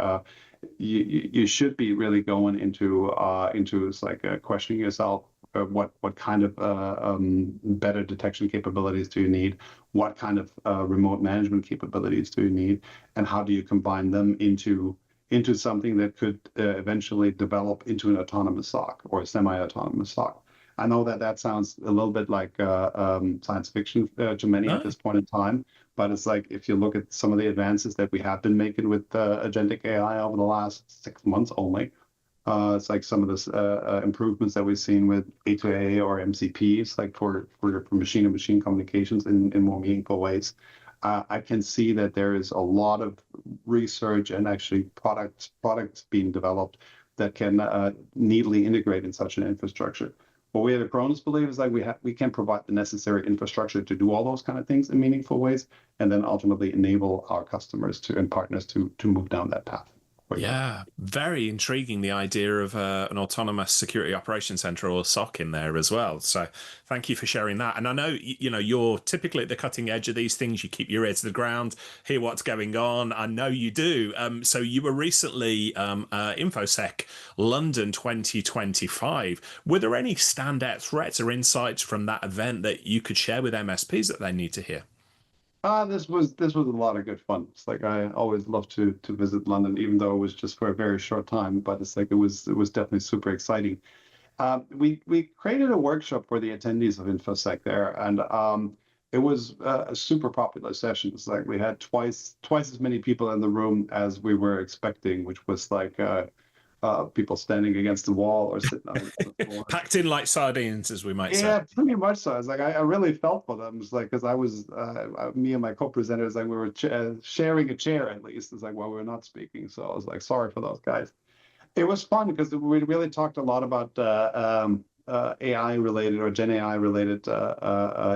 you should be really going into it's like questioning yourself. What kind of better detection capabilities do you need? What kind of remote management capabilities do you need? And how do you combine them into something that could eventually develop into an autonomous SOC or a semi-autonomous SOC? I know that sounds a little bit like science fiction to many at this point in time, but it's like if you look at some of the advances that we have been making with agentic AI over the last 6 months only, it's like some of this improvements that we've seen with A2A or MCPs, like for machine-to-machine communications in more meaningful ways. I can see that there is a lot of research and actually products being developed that can neatly integrate in such an infrastructure. What we at Acronis believe is like we can provide the necessary infrastructure to do all those kind of things in meaningful ways, and then ultimately enable our customers and partners to move down that path. Yeah, very intriguing, the idea of an autonomous security operations center or SOC in there as well. So thank you for sharing that. And I know, you're typically at the cutting edge of these things. You keep your ear to the ground, hear what's going on. I know you do. So you were recently InfoSec London 2025. Were there any standout threats or insights from that event that you could share with MSPs that they need to hear? This was a lot of good fun. It's like I always love to visit London, even though it was just for a very short time. But it's like it was definitely super exciting. We created a workshop for the attendees of InfoSec there, and it was a super popular session. It's like we had twice as many people in the room as we were expecting, which was like people standing against the wall or sitting on the floor. Packed in like sardines, as we might say. Yeah, pretty much so. It's like I really felt for them. It's like because I was me and my co-presenters, like we were sharing a chair at least. It's like, well, we're not speaking, so I was like, sorry for those guys. It was fun because we really talked a lot about AI related or Gen AI related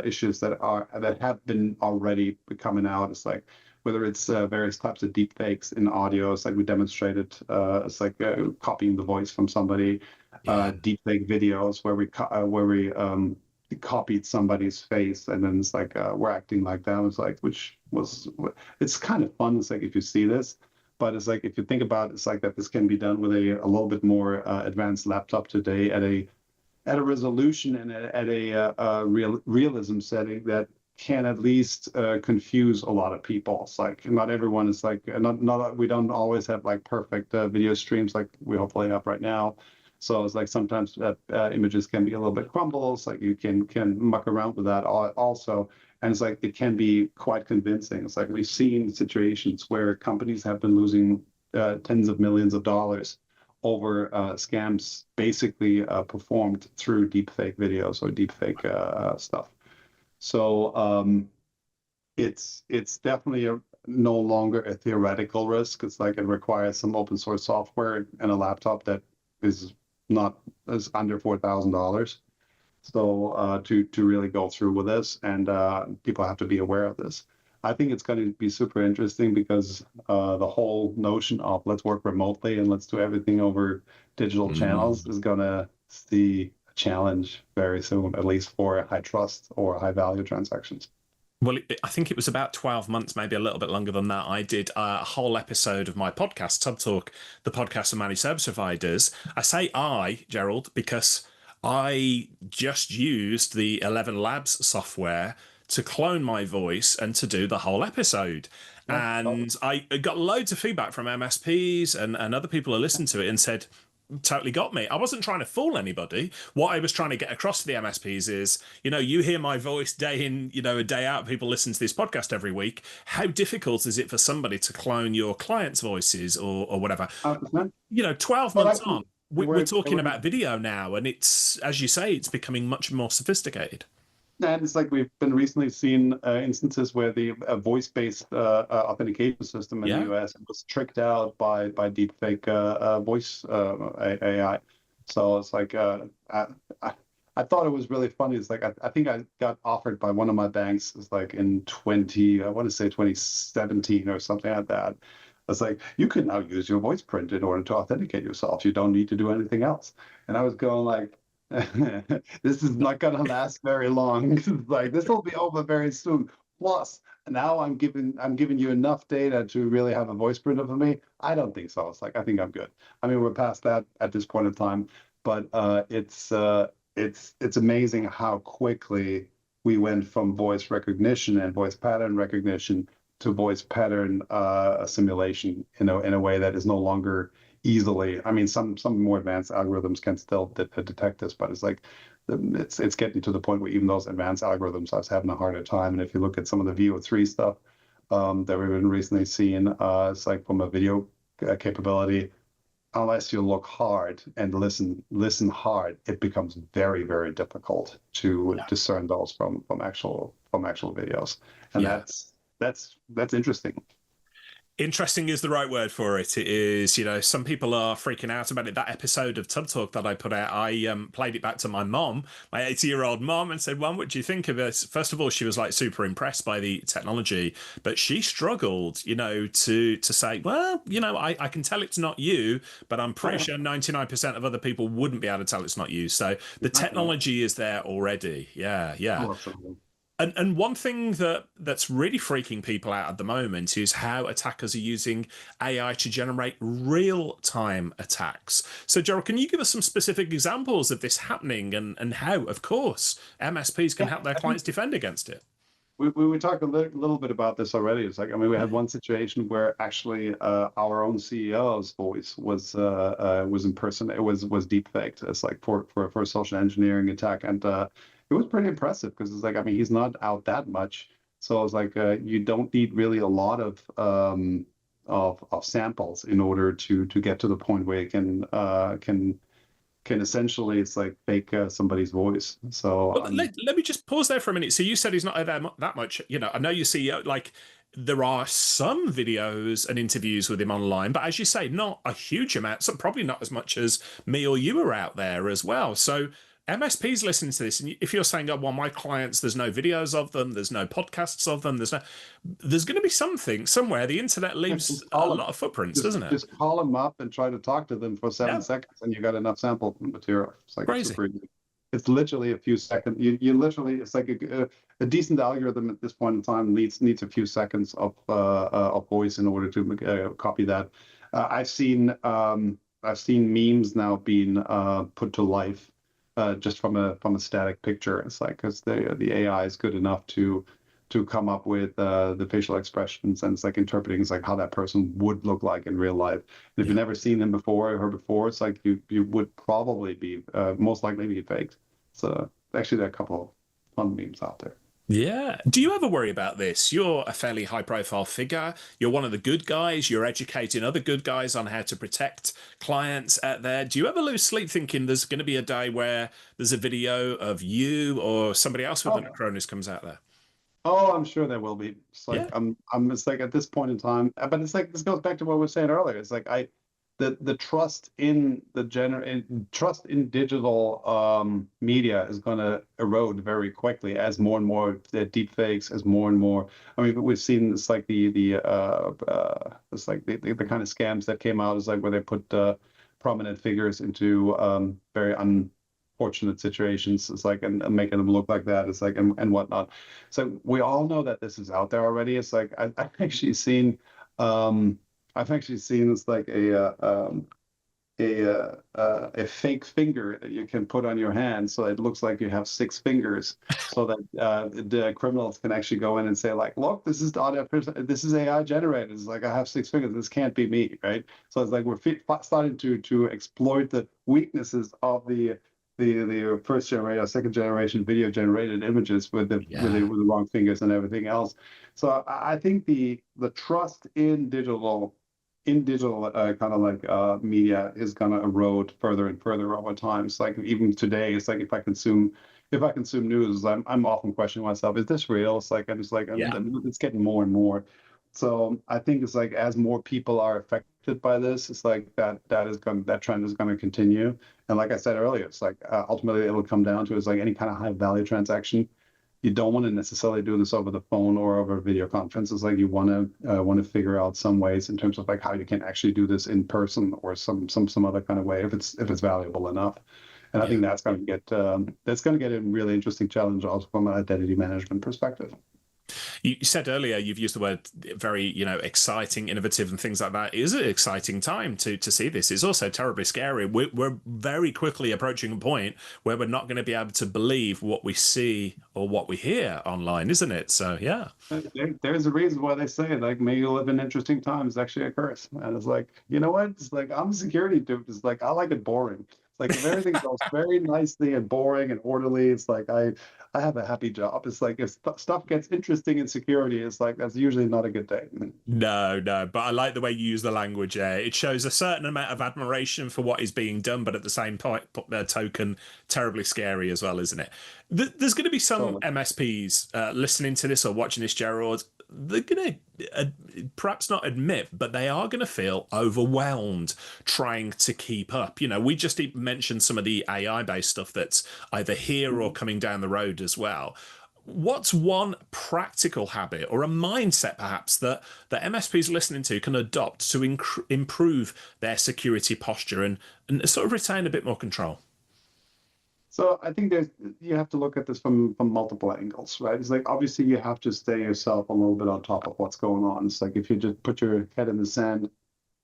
issues that have been already coming out. It's like whether it's various types of deepfakes in audio. It's like we demonstrated. It's like copying the voice from somebody. Deepfake videos where we copied somebody's face and then it's like we're acting like that. It's like it's kind of fun. It's like if you see this. But it's like if you think about it, it's like that this can be done with a little bit more advanced laptop today at a resolution and at a realism setting that can at least confuse a lot of people. It's like not everyone is like not we don't always have like perfect video streams like we hopefully have right now. So it's like sometimes images can be a little bit crumbled. It's like you can muck around with that also. And it's like it can be quite convincing. It's like we've seen situations where companies have been losing tens of millions of dollars over scams basically performed through deepfake videos or deepfake stuff. So it's definitely no longer a theoretical risk. It's like it requires some open source software and a laptop that is under $4,000. So to really go through with this, and people have to be aware of this. I think it's going to be super interesting because the whole notion of let's work remotely and let's do everything over digital channels is going to see a challenge very soon, at least for high trust or high value transactions. Well, I think it was about 12 months, maybe a little bit longer than that. I did a whole episode of my podcast, TubbTalk, the podcast of managed service providers. I say Gerald, because I just used the 11 Labs software to clone my voice and to do the whole episode. And I got loads of feedback from MSPs and other people who listened to it and said, totally got me. I wasn't trying to fool anybody. What I was trying to get across to the MSPs is, you hear my voice day in, a day out. People listen to this podcast every week. How difficult is it for somebody to clone your clients' voices or whatever? 12 months on, we're talking about video now, and it's, as you say, it's becoming much more sophisticated. And it's like we've been recently seeing instances where the voice-based authentication system in the US was tricked out by deepfake voice AI. So it's like I thought it was really funny. It's like I think I got offered by one of my banks. It's like in 2017 or something like that. It's like you can now use your voice print in order to authenticate yourself. You don't need to do anything else. And I was going like, this is not going to last very long. Like this will be over very soon. Plus, now I'm giving you enough data to really have a voice printer for me. I don't think so. It's like I think I'm good. I mean, we're past that at this point in time, but it's amazing how quickly we went from voice recognition and voice pattern recognition to voice pattern assimilation in a way that is no longer easily. I mean, some more advanced algorithms can still detect this, but it's like it's getting to the point where even those advanced algorithms are having a harder time. And if you look at some of the VO3 stuff that we've been recently seeing, it's like from a video capability, unless you look hard and listen hard, it becomes very, very difficult to discern those from actual videos, and that's interesting. Interesting is the right word for it. It is, some people are freaking out about it. That episode of TubbTalk that I put out, I played it back to my mom, my 80-year-old mom, and said, "Mom, what do you think of this?" First of all, she was like super impressed by the technology, but she struggled, to say, well, I can tell it's not you, but I'm pretty sure 99% of other people wouldn't be able to tell it's not you. So the technology is there already. Yeah. And one thing that's really freaking people out at the moment is how attackers are using AI to generate real-time attacks. So, Gerald, can you give us some specific examples of this happening and how, of course, MSPs can help their clients defend against it? we talked a little bit about this already. It's like, I mean, we had one situation where actually our own CEO's voice was impersonated, was deepfaked. It's like for a social engineering attack, and it was pretty impressive because it's like, I mean, he's not out that much, so it's like you don't need really a lot of samples in order to get to the point where you can essentially, it's like fake somebody's voice. So Well, let me just pause there for a minute. So you said he's not there that much. You know, I know you see like there are some videos and interviews with him online, but as you say, not a huge amount. So probably not as much as me or you are out there as well. So MSPs listening to this, and if you're saying, "Oh, well, my clients, there's no videos of them, there's no podcasts of them, there's going to be something somewhere. The internet leaves a lot of footprints, doesn't it? just call them up and try to talk to them for 7 seconds, and you got enough sample material. It's like Crazy. it's super easy. It's literally a few seconds. You literally, it's like a decent algorithm at this point in time needs a few seconds of voice in order to copy that. I've seen memes now being put to life just from a static picture. It's like, because the AI is good enough to come up with the facial expressions, and it's like interpreting, it's like how that person would look like in real life. And if you've never seen them before or heard before, it's like you would probably be most likely be faked. So actually, there are a couple of fun memes out there. Yeah. Do you ever worry about this? You're a fairly high profile figure. You're one of the good guys. You're educating other good guys on how to protect clients out there. Do you ever lose sleep thinking there's going to be a day where there's a video of you or somebody else with an Acronis comes out there? Oh, I'm sure there will be. It's like Yeah. it's like at this point in time, but it's like this goes back to what we were saying earlier. It's like the trust in trust in digital media is going to erode very quickly as more and more deep fakes, as more and more. I mean, we've seen it's like it's like the kind of scams that came out is like where they put prominent figures into very unfortunate situations. It's like and making them look like that. It's like and whatnot. So we all know that this is out there already. It's like I've actually seen. It's like a fake finger that you can put on your hand, so it looks like you have 6 fingers, so that the criminals can actually go in and say, like, look, this is AI generated. It's like, I have 6 fingers. This can't be me, right? So it's like we're starting to exploit the weaknesses of the first generation or second generation video generated images with the wrong fingers and everything else. So I think the trust in digital kind of like media is going to erode further and further over time. It's like even today, it's like if I consume news, I'm often questioning myself, is this real? It's like it's getting more and more. So I think it's like as more people are affected by this, it's like that trend is going to continue. And like I said earlier, it's like ultimately it will come down to, it's like any kind of high value transaction. You don't want to necessarily do this over the phone or over video conference. It's like you want to figure out some ways in terms of like how you can actually do this in person or some other kind of way if it's valuable enough. And I think that's going to get a really interesting challenge also from an identity management perspective. You said earlier you've used the word very, exciting, innovative, and things like that. It is an exciting time to see this. It's also terribly scary. We're very quickly approaching a point where we're not going to be able to believe what we see or what we hear online, isn't it? So yeah. There's a reason why they say, like, may you live in interesting times actually a curse. And it's like, you know what? It's like, I'm a security dude. It's like, I like it boring. It's like if everything goes very nicely and boring and orderly, it's like I have a happy job. It's like if stuff gets interesting in security, it's like that's usually not a good day. No, but I like the way you use the language there. It shows a certain amount of admiration for what is being done, but at the same token, terribly scary as well, isn't it? There's going to be some MSPs listening to this or watching this, Gerald. They're going to perhaps not admit, but they are going to feel overwhelmed trying to keep up. We just mentioned some of the AI-based stuff that's either here or coming down the road as well. What's one practical habit or a mindset perhaps that MSPs listening to can adopt to improve their security posture and sort of retain a bit more control? So I think you have to look at this from multiple angles, right? It's like obviously you have to stay yourself a little bit on top of what's going on. It's like if you just put your head in the sand,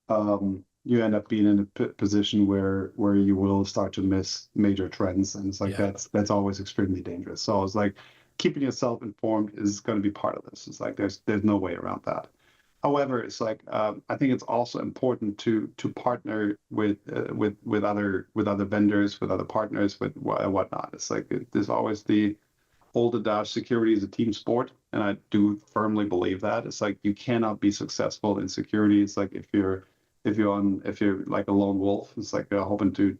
you end up being in a position where you will start to miss major trends, and it's like that's always extremely dangerous. So it's like keeping yourself informed is going to be part of this. It's like there's no way around that. However, it's like I think it's also important to partner with other vendors, with other partners, with whatnot. It's like there's always the old adage, security is a team sport, and I do firmly believe that. It's like you cannot be successful in security. It's like if you're like a lone wolf, it's like hoping to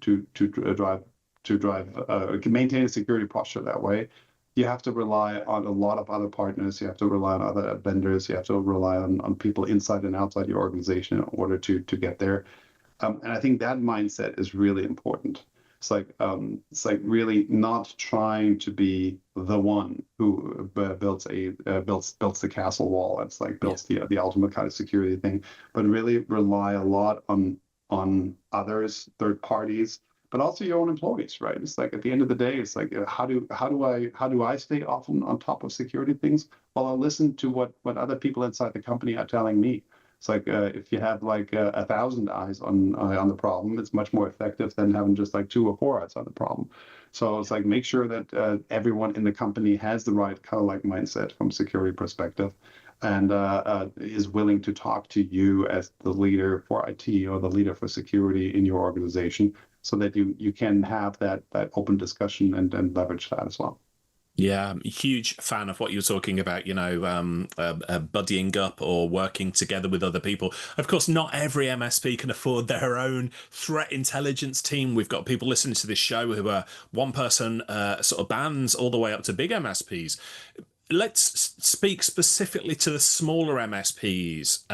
maintain a security posture that way. You have to rely on a lot of other partners. You have to rely on other vendors. You have to rely on people inside and outside your organization in order to get there. And I think that mindset is really important. It's like really not trying to be the one who builds the castle wall. It's like builds the ultimate kind of security thing, but really rely a lot on others, third parties, but also your own employees, right? It's like at the end of the day, it's like how do I stay often on top of security things? Well, I'll listen to what other people inside the company are telling me. It's like if you have like 1,000 eyes on the problem, it's much more effective than having just like 2 or 4 eyes on the problem. So it's like make sure that everyone in the company has the right kind of like mindset from a security perspective, and is willing to talk to you as the leader for IT or the leader for security in your organization, so that you can have that open discussion and leverage that as well. Yeah, I'm a huge fan of what you're talking about, buddying up or working together with other people. Of course, not every MSP can afford their own threat intelligence team. We've got people listening to this show who are one-person sort of bands all the way up to big MSPs. Let's speak specifically to the smaller MSPs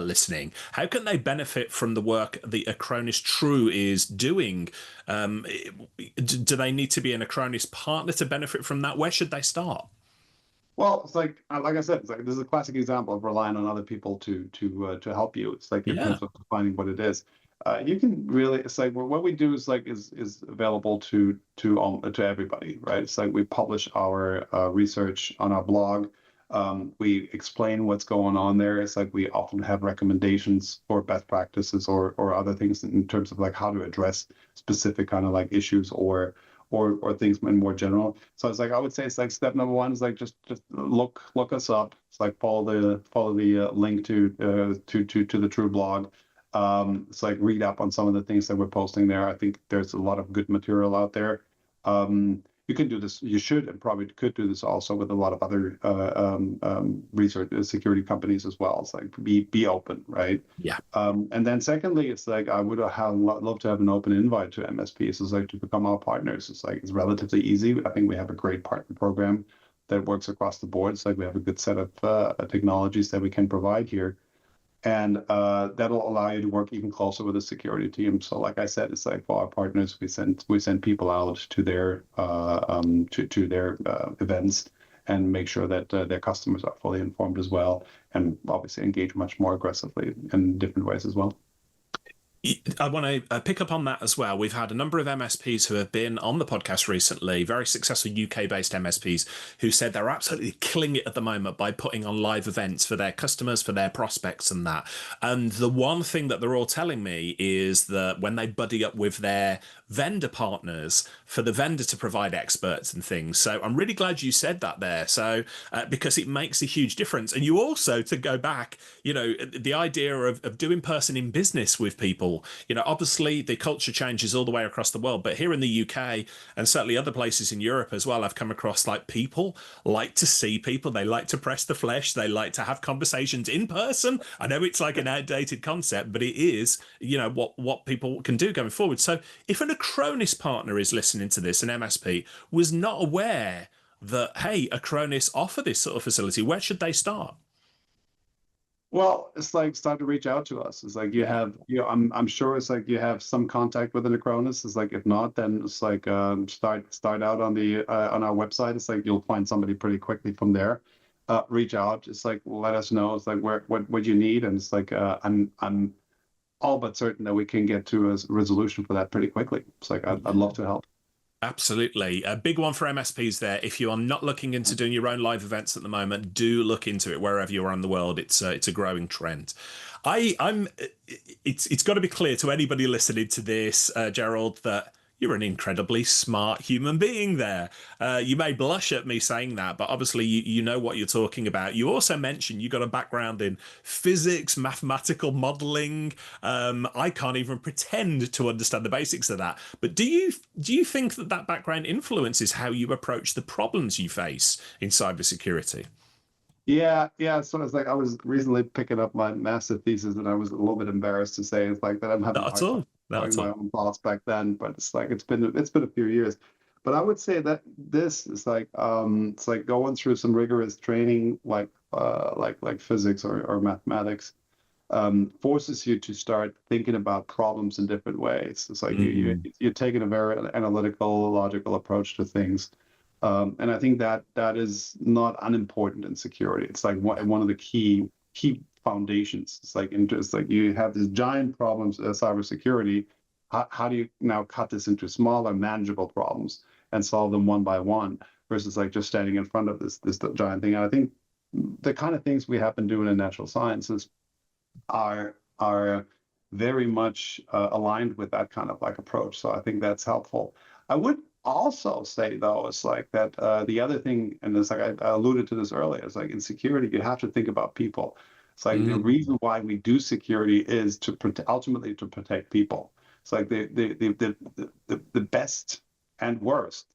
listening. How can they benefit from the work the Acronis True is doing? Do they need to be an Acronis partner to benefit from that? Where should they start? Well, it's like I said, it's like this is a classic example of relying on other people to help you. It's like in terms of defining what it is. You can really, it's like what we do is like is available to everybody, right? It's like we publish our research on our blog. We explain what's going on there. It's like we often have recommendations for best practices or other things in terms of like how to address specific kind of like issues or things in more general. So it's like I would say it's like step number one is like just look us up. It's like follow the link to the True blog. It's like read up on some of the things that we're posting there. I think there's a lot of good material out there. You can do this. You should and probably could do this also with a lot of other research security companies as well. It's like be open, right? Yeah. And then secondly, it's like I would love to have an open invite to MSPs. It's like to become our partners. It's like it's relatively easy. I think we have a great partner program that works across the board. It's like we have a good set of technologies that we can provide here. And that'll allow you to work even closer with the security team. So, like I said, it's like for our partners, we send people out to their events and make sure that their customers are fully informed as well, and obviously engage much more aggressively in different ways as well. I want to pick up on that as well. We've had a number of MSPs who have been on the podcast recently, very successful UK-based MSPs, who said they're absolutely killing it at the moment by putting on live events for their customers, for their prospects and that. And the one thing that they're all telling me is that when they buddy up with their vendor partners, for the vendor to provide experts and things. So I'm really glad you said that there. So because it makes a huge difference. And you also, to go back, the idea of doing person in business with people. Obviously the culture changes all the way across the world, but here in the UK and certainly other places in Europe as well, I've come across like people like to see people. They like to press the flesh. They like to have conversations in person. I know it's like an outdated concept, but it is, what people can do going forward. So if an Acronis partner is listening to this, an MSP was not aware that, hey, Acronis offer this sort of facility, where should they start? Well, it's like start to reach out to us. It's like I'm sure it's like you have some contact with an Acronis. It's like if not, then it's like start out on our website. It's like you'll find somebody pretty quickly from there. Reach out. It's like let us know. It's like what you need, and it's like I'm all but certain that we can get to a resolution for that pretty quickly. It's like I'd love to help. Absolutely. A big one for MSPs there. If you are not looking into doing your own live events at the moment, do look into it wherever you are in the world. It's a growing trend. It's got to be clear to anybody listening to this, Gerald, that You're an incredibly smart human being there. You may blush at me saying that, but obviously you know what you're talking about. You also mentioned you got a background in physics, mathematical modeling. I can't even pretend to understand the basics of that. But do you think that that background influences how you approach the problems you face in cybersecurity? Yeah, yeah. So it's like I was recently picking up my master thesis, and I was a little bit embarrassed to say it's like that I'm having Not a at hard time all. Not following at my all. own thoughts back then. But it's like it's been a few years. But I would say that this is like it's like going through some rigorous training, like physics or mathematics, forces you to start thinking about problems in different ways. It's like you're taking a very analytical, logical approach to things. And I think that that is not unimportant in security. It's like one of the key foundations. It's like you have this giant problems cybersecurity. How do you now cut this into smaller, manageable problems and solve them one by one versus like just standing in front of this giant thing? And I think the kind of things we have been doing in natural sciences are very much aligned with that kind of like approach. So I think that's helpful. I would also say though, it's like that the other thing, and it's like I alluded to this earlier, it's like in security, you have to think about people. It's like the reason why we do security is to ultimately to protect people. It's like the best and worst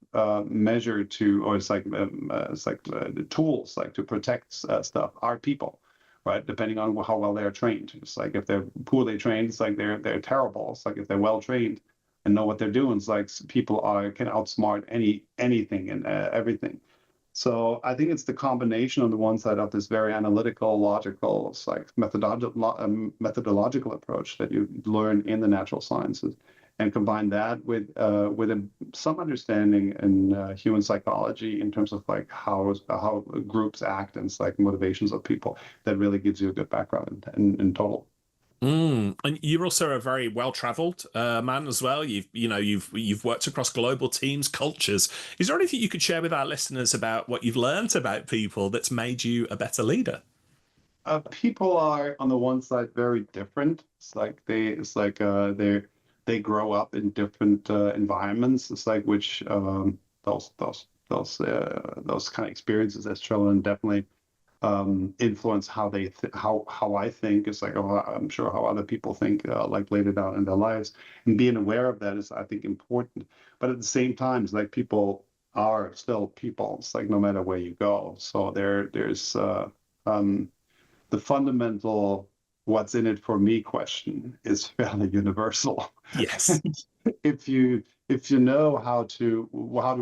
measure to, or the tools like to protect stuff are people, right? Depending on how well they're trained. It's like if they're poorly trained, it's like they're terrible. It's like if they're well trained and know what they're doing, it's like people can outsmart anything and everything. So I think it's the combination on the one side of this very analytical, logical, it's like methodological approach that you learn in the natural sciences, and combine that with some understanding in human psychology in terms of like how groups act and it's like motivations of people, that really gives you a good background in total. And you're also a very well-traveled man as well. You've worked across global teams, cultures. Is there anything you could share with our listeners about what you've learned about people that's made you a better leader? People are on the one side very different. They grow up in different environments. It's like which those kind of experiences as children definitely influence how how I think. It's like, oh, I'm sure how other people think like later down in their lives, and being aware of that is, I think, important. But at the same time, it's like people are still people. It's like no matter where you go. So there's the fundamental "what's in it for me" question is fairly universal. Yes. If you know how to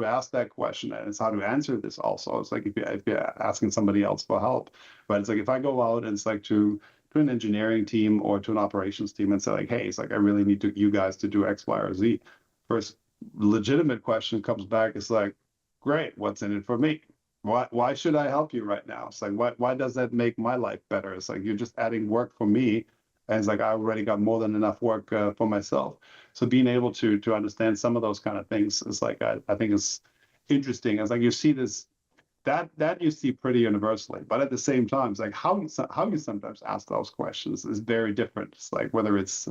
ask that question, and it's how to answer this also. It's like if you're asking somebody else for help, right? It's like if I go out and it's like to an engineering team or to an operations team and say like, hey, it's like I really need you guys to do X, Y, or Z. First legitimate question comes back. It's like, great, what's in it for me? Why should I help you right now? It's like why does that make my life better? It's like you're just adding work for me, and it's like I already got more than enough work for myself. So being able to understand some of those kind of things is like I think is interesting. It's like you see this that you see pretty universally, but at the same time, it's like how you sometimes ask those questions is very different. It's like whether it's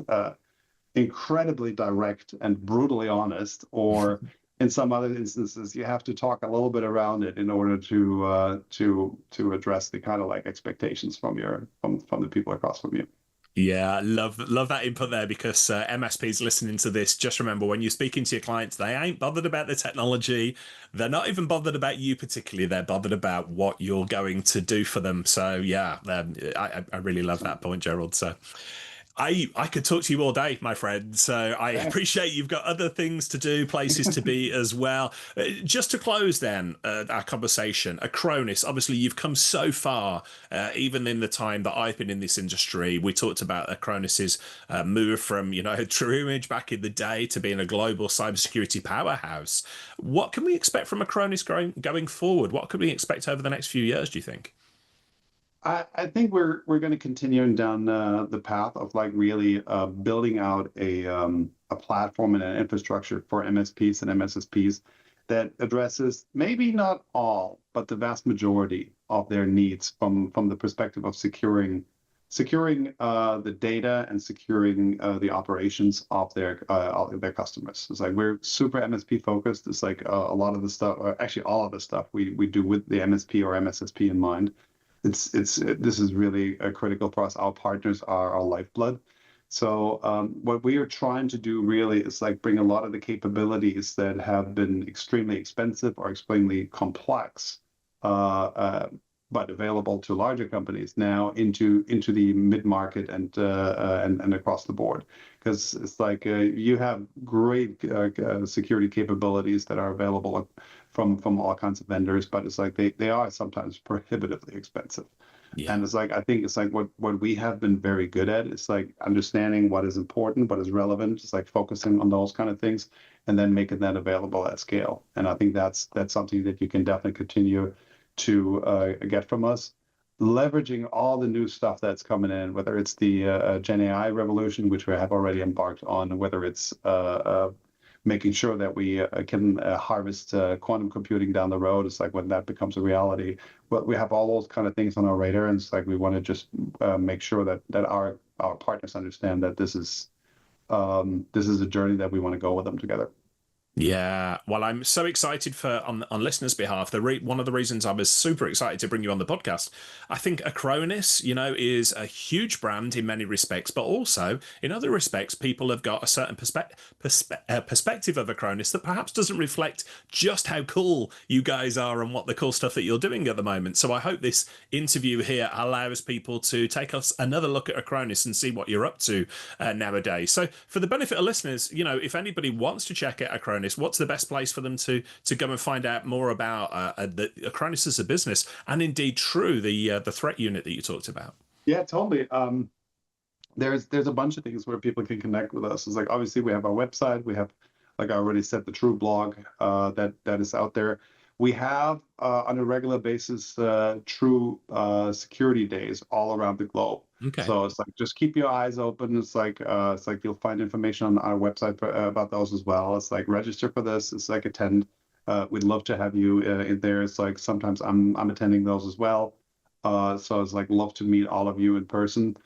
incredibly direct and brutally honest, or in some other instances, you have to talk a little bit around it in order to address the kind of like expectations from the people across from you. Yeah, love that input there because MSPs listening to this, just remember when you're speaking to your clients, they ain't bothered about the technology. They're not even bothered about you particularly. They're bothered about what you're going to do for them. So yeah, I really love that point, Gerald. So I could talk to you all day, my friend. So I Yeah. appreciate you've got other things to do, places to be as well. Just to close then our conversation, Acronis, obviously you've come so far, even in the time that I've been in this industry. We talked about Acronis's move from, True Image back in the day to being a global cybersecurity powerhouse. What can we expect from Acronis going forward? What could we expect over the next few years, do you think? I think we're going to continue down the path of like really building out a platform and an infrastructure for MSPs and MSSPs that addresses maybe not all, but the vast majority of their needs from the perspective of securing securing the data and securing the operations of their customers. It's like we're super MSP focused. It's like a lot of the stuff, or actually all of the stuff we do with the MSP or MSSP in mind. This is really critical for us. Our partners are our lifeblood. So what we are trying to do really is like bring a lot of the capabilities that have been extremely expensive or extremely complex, but available to larger companies now into the mid market and across the board. Because it's like you have great security capabilities that are available from all kinds of vendors, but it's like they are sometimes prohibitively expensive. Yeah. And it's like I think it's like what we have been very good at. It's like understanding what is important, what is relevant. It's like focusing on those kind of things, and then making that available at scale. And I think that's something that you can definitely continue to get from us. Leveraging all the new stuff that's coming in, whether it's the Gen AI revolution, which we have already embarked on, whether it's making sure that we can harvest quantum computing down the road. It's like when that becomes a reality. But we have all those kind of things on our radar, and it's like we want to just make sure that our partners understand that this is a journey that we want to go with them together. Yeah, well, I'm so excited for on listeners' behalf. One of the reasons I was super excited to bring you on the podcast, I think Acronis, is a huge brand in many respects, but also in other respects, people have got a certain perspective of Acronis that perhaps doesn't reflect just how cool you guys are and what the cool stuff that you're doing at the moment. So I hope this interview here allows people to take us another look at Acronis and see what you're up to nowadays. So for the benefit of listeners, if anybody wants to check out Acronis, what's the best place for them to go and find out more about the Acronis as a business, and indeed true the threat unit that you talked about? Yeah, totally. There's a bunch of things where people can connect with us. It's like obviously we have our website. We have, like I already said, the Tubblog that is out there. We have on a regular basis true security days all around the globe. Okay. So it's like just keep your eyes open. It's like you'll find information on our website about those as well. It's like register for this. It's like attend. We'd love to have you in there. It's like sometimes I'm attending those as well. So it's like love to meet all of you in person.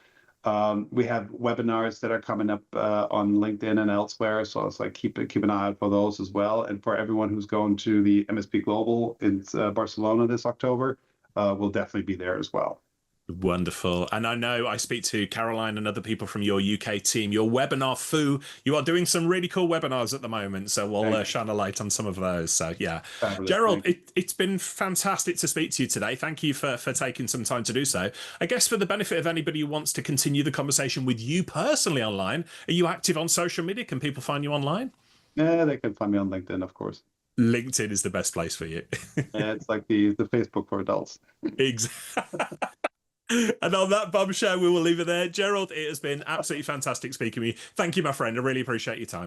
We have webinars that are coming up on LinkedIn and elsewhere. So it's like keep an eye out for those as well. And for everyone who's going to the MSP Global in Barcelona this October, we'll definitely be there as well. Wonderful. And I know I speak to Caroline and other people from your UK team, your webinar foo. You are doing some really cool webinars at the moment. So we'll shine a light on some of those. So yeah, Fabulous. Gerald, it's been fantastic to speak to you today. Thank you for taking some time to do so. I guess for the benefit of anybody who wants to continue the conversation with you personally online, are you active on social media? Can people find you online? Yeah, they can find me on LinkedIn, of course. LinkedIn is the best place for you. Yeah, it's like the Facebook for adults. Exactly. And on that bombshell, we will leave it there. Gerald, it has been absolutely fantastic speaking with you. Thank you, my friend. I really appreciate your time.